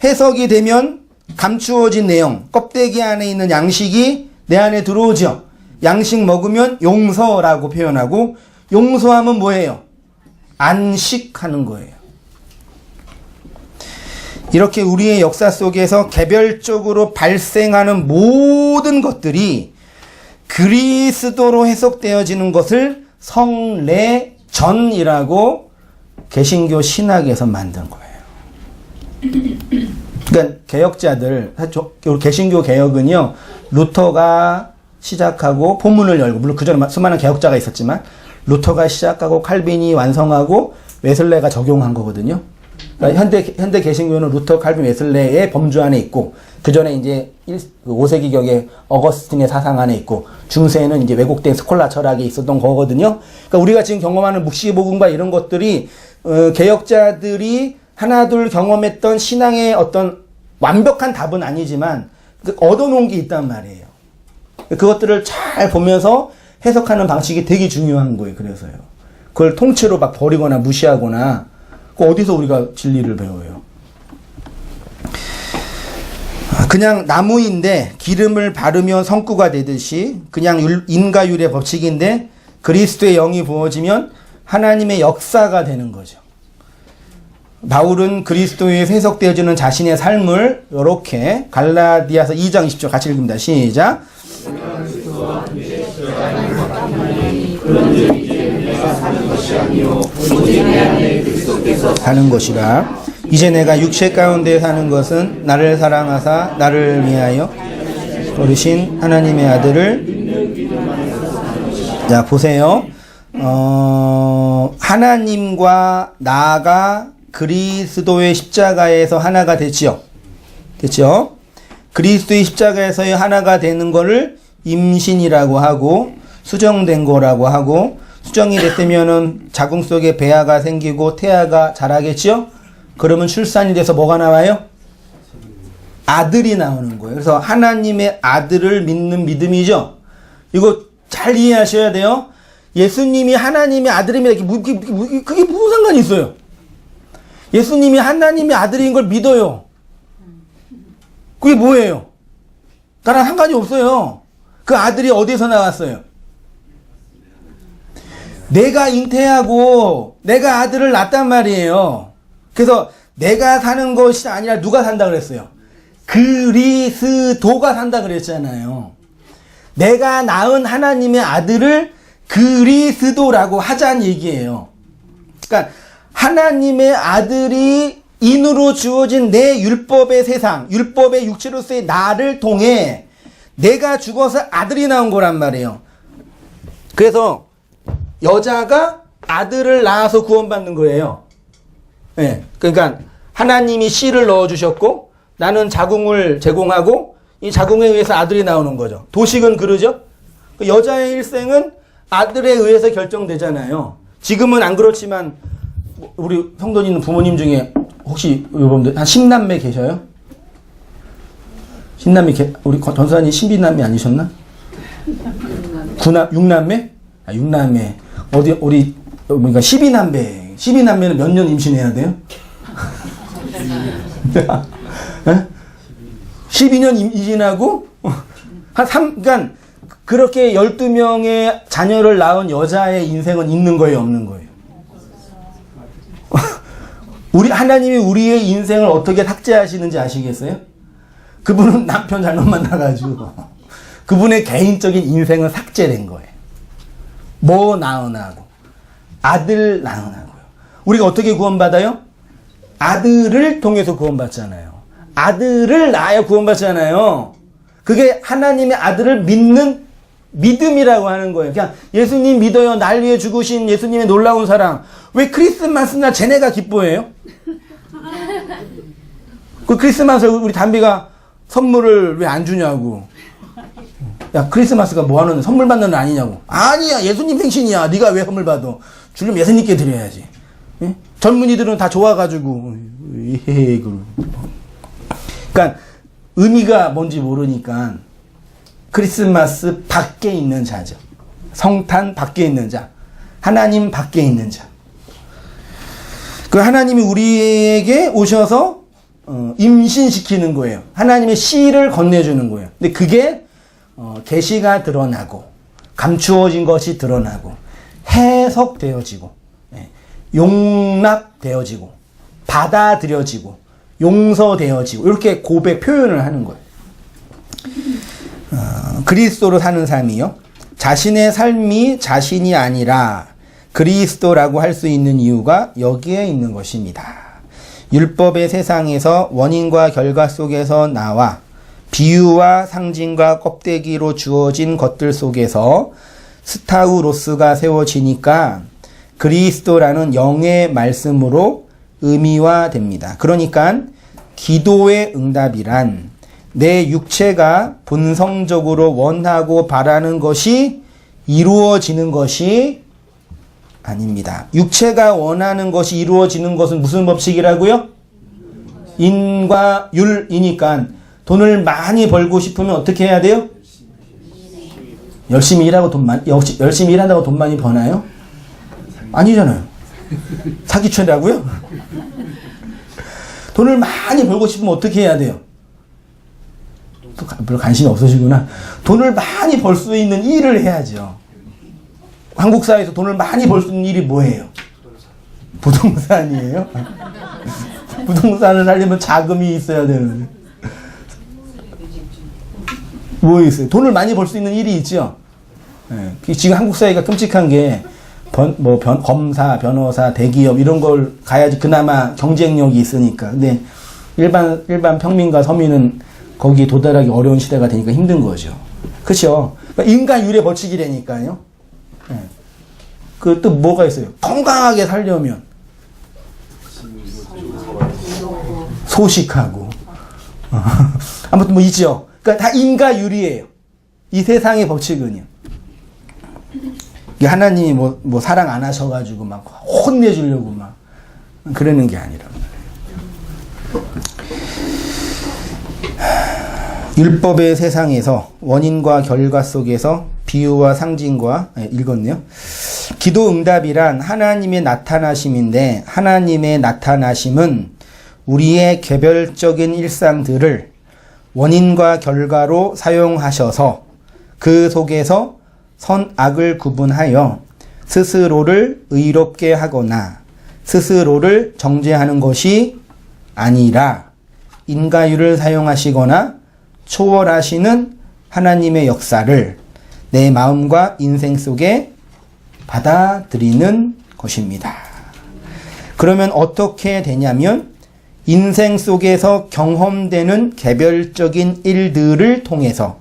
해석이 되면 감추어진 내용, 껍데기 안에 있는 양식이 내 안에 들어오죠. 양식 먹으면 용서라고 표현하고, 용서하면 뭐예요? 안식하는 거예요. 이렇게 우리의 역사 속에서 개별적으로 발생하는 모든 것들이 그리스도로 해석되어지는 것을 성례전이라고 개신교 신학에서 만든 거예요. 그러니까 개혁자들, 개신교 개혁은요, 루터가 시작하고 포문을 열고, 물론 그전에 수많은 개혁자가 있었지만 루터가 시작하고 칼빈이 완성하고 웨슬레가 적용한 거거든요. 그러니까 현대 개신교는 루터, 칼빈, 웨슬레의 범주 안에 있고, 그 전에 이제 5세기경의 어거스틴의 사상 안에 있고, 중세에는 이제 왜곡된 스콜라 철학이 있었던 거거든요. 그러니까 우리가 지금 경험하는 묵시복음과 이런 것들이 개혁자들이 하나둘 경험했던 신앙의 어떤 완벽한 답은 아니지만 얻어놓은 게 있단 말이에요. 그것들을 잘 보면서 해석하는 방식이 되게 중요한 거예요. 그래서요. 그걸 통째로 막 버리거나 무시하거나, 어디서 우리가 진리를 배워요? 그냥 나무인데 기름을 바르면 성구가 되듯이 그냥 인과율의 법칙인데 그리스도의 영이 부어지면 하나님의 역사가 되는 거죠. 바울은 그리스도에 해석되어지는 자신의 삶을 이렇게 갈라디아서 2장 20절 같이 읽습니다. 시작. 사는 것이라. 이제 내가 육체 가운데 사는 것은 나를 사랑하사 나를 위하여 버리신 하나님의 아들을. 자, 보세요. 하나님과 나가 그리스도의 십자가에서 하나가 됐지요. 됐죠? 그리스도의 십자가에서의 하나가 되는 거를 임신이라고 하고, 수정된 거라고 하고, 수정이 됐으면은 자궁 속에 배아가 생기고 태아가 자라겠죠? 그러면 출산이 돼서 뭐가 나와요? 아들이 나오는 거예요. 그래서 하나님의 아들을 믿는 믿음이죠. 이거 잘 이해하셔야 돼요. 예수님이 하나님의 아들이면 그게 무슨 상관이 있어요? 예수님이 하나님의 아들인 걸 믿어요. 그게 뭐예요? 나랑 상관이 없어요. 그 아들이 어디서 나왔어요? 내가 잉태하고 내가 아들을 낳았단 말이에요. 그래서 내가 사는 것이 아니라 누가 산다 그랬어요? 그리스도가 산다 그랬잖아요. 내가 낳은 하나님의 아들을 그리스도라고 하자는 얘기예요. 그러니까 하나님의 아들이 인으로 주어진 내 율법의 세상, 율법의 육체로서의 나를 통해 내가 죽어서 아들이 나온 거란 말이에요. 그래서 여자가 아들을 낳아서 구원받는 거예요. 네, 그러니까 하나님이 씨를 넣어주셨고 나는 자궁을 제공하고 이 자궁에 의해서 아들이 나오는 거죠. 도식은 그러죠. 여자의 일생은 아들에 의해서 결정되잖아요. 지금은 안 그렇지만 우리 성도님 부모님 중에 혹시 여러분들 한 10남매 계셔요? 10남매 우리 전사님 신비남매 아니셨나? 6남매? 아 6남매. 어디 우리 그러니까 12남매. 12남매는 몇 년 임신해야 돼요? 12년 임신하고 그러니까 그렇게 12명의 자녀를 낳은 여자의 인생은 있는 거예요, 없는 거예요? 하나님이 우리의 인생을 어떻게 삭제하시는지 아시겠어요? 그분은 남편 잘못 만나가지고 그분의 개인적인 인생은 삭제된 거예요. 뭐 낳으나고 아들 낳으나고요. 우리가 어떻게 구원받아요? 아들을 통해서 구원받잖아요. 아들을 낳아야 구원받잖아요. 그게 하나님의 아들을 믿는 믿음이라고 하는 거예요. 그냥 예수님 믿어요. 날 위해 죽으신 예수님의 놀라운 사랑. 왜 크리스마스날 쟤네가 기뻐해요? 그 크리스마스 우리 담비가 선물을 왜 안 주냐고. 야, 크리스마스가 뭐 하는 선물 받는 날 아니냐고. 아니야, 예수님 생신이야. 네가 왜 선물 받아? 주려면 예수님께 드려야지. 예? 젊은이들은 다 좋아가지고 그러니까 의미가 뭔지 모르니까 크리스마스 밖에 있는 자죠. 성탄 밖에 있는 자. 하나님 밖에 있는 자. 그 하나님이 우리에게 오셔서 임신시키는 거예요. 하나님의 씨를 건네주는 거예요. 근데 그게 계시가 드러나고 감추어진 것이 드러나고 해석되어지고 용납되어지고 받아들여지고 용서되어지고 이렇게 고백 표현을 하는 거예요. 그리스도로 사는 삶이요. 자신의 삶이 자신이 아니라 그리스도라고 할 수 있는 이유가 여기에 있는 것입니다. 율법의 세상에서 원인과 결과 속에서 나와 비유와 상징과 껍데기로 주어진 것들 속에서 스타우로스가 세워지니까 그리스도라는 영의 말씀으로 의미화됩니다. 그러니까 기도의 응답이란 내 육체가 본성적으로 원하고 바라는 것이 이루어지는 것이 아닙니다. 육체가 원하는 것이 이루어지는 것은 무슨 법칙이라고요? 인과 율이니까 돈을 많이 벌고 싶으면 어떻게 해야 돼요? 열심히 일하고 열심히 일한다고 돈 많이 버나요? 아니잖아요. 사기쳐라고요? 돈을 많이 벌고 싶으면 어떻게 해야 돼요? 또 별로 관심이 없으시구나. 돈을 많이 벌 수 있는 일을 해야죠. 한국 사회에서 돈을 많이 벌 수 있는 일이 뭐예요? 부동산이에요? 부동산을 하려면 자금이 있어야 되는데. 뭐 있어요? 돈을 많이 벌 수 있는 일이 있죠? 네. 지금 한국 사회가 끔찍한 게, 검사, 변호사, 대기업, 이런 걸 가야지 그나마 경쟁력이 있으니까. 근데 일반 평민과 서민은 거기에 도달하기 어려운 시대가 되니까 힘든 거죠. 그쵸? 그러니까 인간율의 법칙이라니까요. 네. 그 또 뭐가 있어요? 건강하게 살려면 소식하고 아무튼 뭐 있죠. 그러니까 다 인과율이에요. 이 세상의 법칙은요. 하나님이 뭐 사랑 안 하셔가지고 막 혼내주려고 막 그러는 게 아니라. 율법의 세상에서 원인과 결과 속에서 비유와 상징과 읽었네요. 기도 응답이란 하나님의 나타나심인데 하나님의 나타나심은 우리의 개별적인 일상들을 원인과 결과로 사용하셔서 그 속에서 선악을 구분하여 스스로를 의롭게 하거나 스스로를 정죄하는 것이 아니라 인과율을 사용하시거나 초월하시는 하나님의 역사를 내 마음과 인생 속에 받아들이는 것입니다. 그러면 어떻게 되냐면 인생 속에서 경험되는 개별적인 일들을 통해서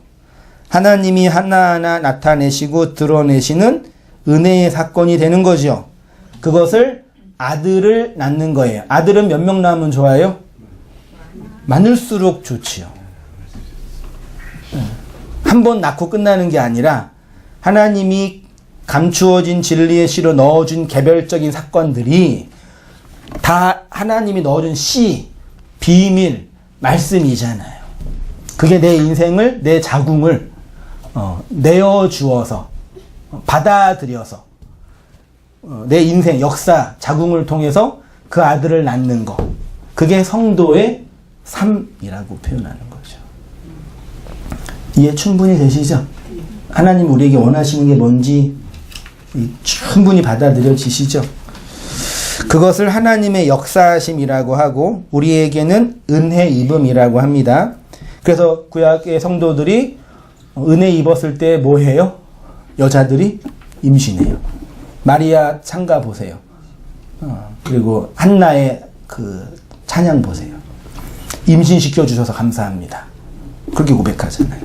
하나님이 하나하나 나타내시고 드러내시는 은혜의 사건이 되는 거죠. 그것을 아들을 낳는 거예요. 아들은 몇 명 낳으면 좋아요? 많을수록 좋지요. 한 번 낳고 끝나는 게 아니라 하나님이 감추어진 진리의 씨로 넣어준 개별적인 사건들이 다 하나님이 넣어준 씨, 비밀, 말씀이잖아요. 그게 내 인생을, 내 자궁을 내어주어서 받아들여서 내 인생, 역사, 자궁을 통해서 그 아들을 낳는 거. 그게 성도의 삶이라고 표현하는 거죠. 이해 충분히 되시죠? 하나님 우리에게 원하시는 게 뭔지 충분히 받아들여지시죠? 그것을 하나님의 역사하심이라고 하고 우리에게는 은혜 입음이라고 합니다. 그래서 구약의 성도들이 은혜 입었을 때 뭐 해요? 여자들이 임신해요. 마리아 창가 보세요. 그리고 한나의 그 찬양 보세요. 임신시켜 주셔서 감사합니다. 그렇게 고백하잖아요.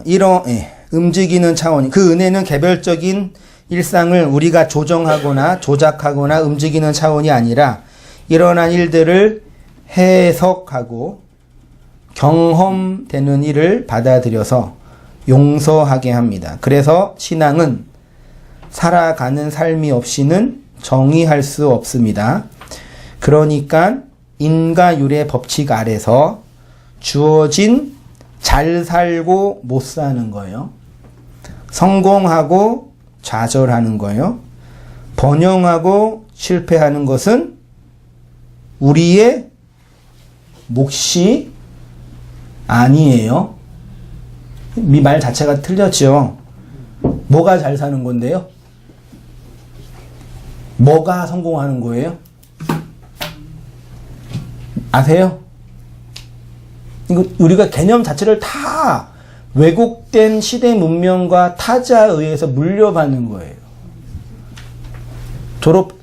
이런 움직이는 차원, 그 은혜는 개별적인 일상을 우리가 조정하거나 조작하거나 움직이는 차원이 아니라 일어난 일들을 해석하고 경험되는 일을 받아들여서 용서하게 합니다. 그래서 신앙은 살아가는 삶이 없이는 정의할 수 없습니다. 그러니까 인과율의 법칙 아래서 주어진 잘 살고 못 사는 거예요. 성공하고 좌절하는 거예요. 번영하고 실패하는 것은 우리의 몫이 아니에요. 이 말 자체가 틀렸죠. 뭐가 잘 사는 건데요? 뭐가 성공하는 거예요? 아세요? 이거 우리가 개념 자체를 다 왜곡된 시대 문명과 타자에 의해서 물려받는 거예요.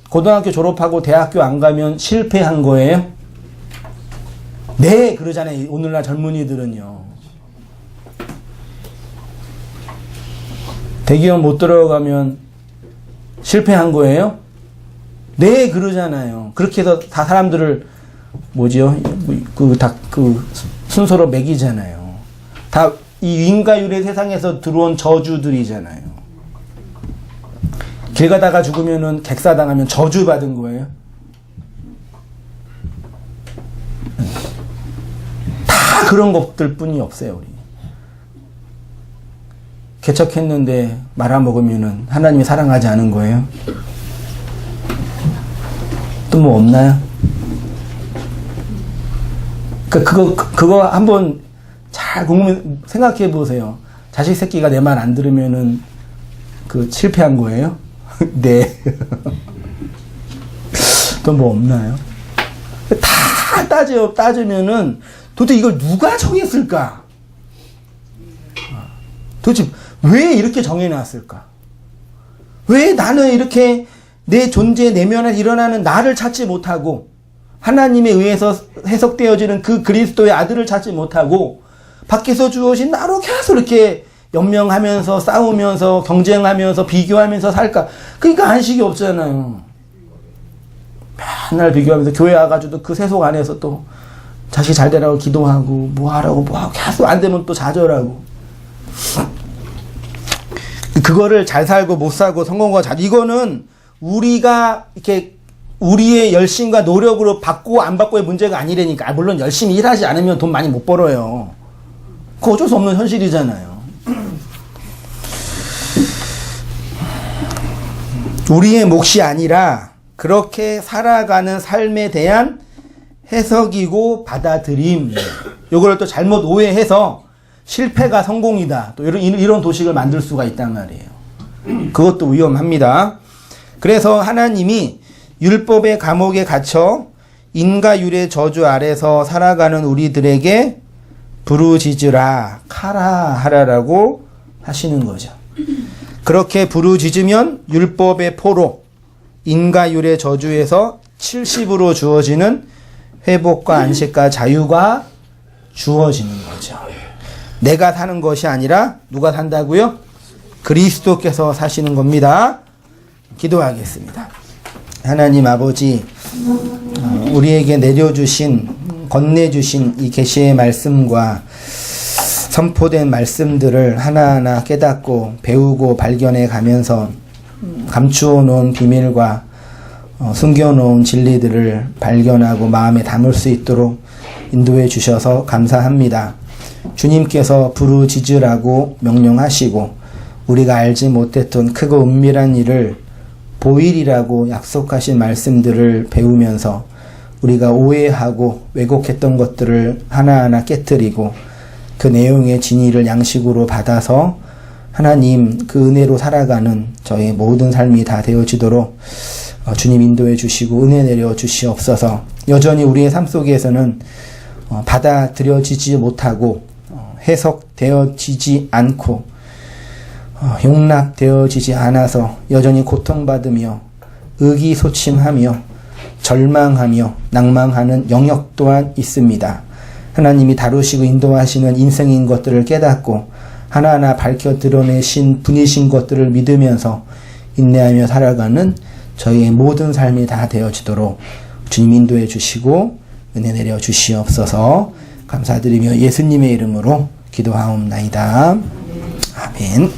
고등학교 졸업하고 대학교 안 가면 실패한 거예요? 네, 그러잖아요. 오늘날 젊은이들은요. 대기업 못 들어가면 실패한 거예요? 네, 그러잖아요. 그렇게 해서 다 사람들을 순서로 매기잖아요. 다 이 인과율의 세상에서 들어온 저주들이잖아요. 길 가다가 죽으면은 객사당하면 저주받은 거예요. 다 그런 것들 뿐이 없어요, 우리. 개척했는데 말아먹으면은 하나님이 사랑하지 않은 거예요? 또 뭐 없나요? 그거 한번 잘 생각해 보세요. 자식 새끼가 내 말 안 들으면은 실패한 거예요? 네. 또 뭐 없나요? 다 따지면은 도대체 이걸 누가 정했을까? 도대체 왜 이렇게 정해놨을까? 왜 나는 이렇게 내 존재 내면에 일어나는 나를 찾지 못하고 하나님에 의해서 해석되어지는 그 그리스도의 아들을 찾지 못하고 밖에서 주어진 나로 계속 이렇게 연명하면서 싸우면서 경쟁하면서 비교하면서 살까? 그러니까 안식이 없잖아요. 맨날 비교하면서 교회 와가지고 그 세속 안에서 또 자식 잘 되라고 기도하고 뭐 하라고 계속 안 되면 또 좌절하고. 그거를 잘 살고 못 살고 성공과 이거는 우리가 이렇게 우리의 열심과 노력으로 받고 안 받고의 문제가 아니라니까. 물론 열심히 일하지 않으면 돈 많이 못 벌어요. 그거 어쩔 수 없는 현실이잖아요. 우리의 몫이 아니라 그렇게 살아가는 삶에 대한 해석이고 받아들임. 요걸 또 잘못 오해해서 실패가 성공이다. 또 이런 도식을 만들 수가 있단 말이에요. 그것도 위험합니다. 그래서 하나님이 율법의 감옥에 갇혀 인과율의 저주 아래서 살아가는 우리들에게 부르짖으라, 카라 하라라고 하시는 거죠. 그렇게 부르짖으면 율법의 포로, 인과율의 저주에서 70으로 주어지는 회복과 안식과 자유가 주어지는 거죠. 내가 사는 것이 아니라 누가 산다고요? 그리스도께서 사시는 겁니다. 기도하겠습니다. 하나님 아버지, 우리에게 건네주신 이 계시의 말씀과 선포된 말씀들을 하나하나 깨닫고 배우고 발견해 가면서 감추어 놓은 비밀과 숨겨 놓은 진리들을 발견하고 마음에 담을 수 있도록 인도해 주셔서 감사합니다. 주님께서 부르짖으라고 명령하시고 우리가 알지 못했던 크고 은밀한 일을 보일이라고 약속하신 말씀들을 배우면서 우리가 오해하고 왜곡했던 것들을 하나하나 깨트리고 그 내용의 진리를 양식으로 받아서 하나님 그 은혜로 살아가는 저희 모든 삶이 다 되어지도록 주님 인도해 주시고 은혜 내려 주시옵소서. 여전히 우리의 삶 속에서는 받아들여지지 못하고 해석되어지지 않고 용납되어지지 않아서 여전히 고통받으며 의기소침하며 절망하며 낭망하는 영역 또한 있습니다. 하나님이 다루시고 인도하시는 인생인 것들을 깨닫고 하나하나 밝혀 드러내신 분이신 것들을 믿으면서 인내하며 살아가는 저희의 모든 삶이 다 되어지도록 주님 인도해 주시고 은혜 내려 주시옵소서. 감사드리며 예수님의 이름으로 기도하옵나이다. 아멘.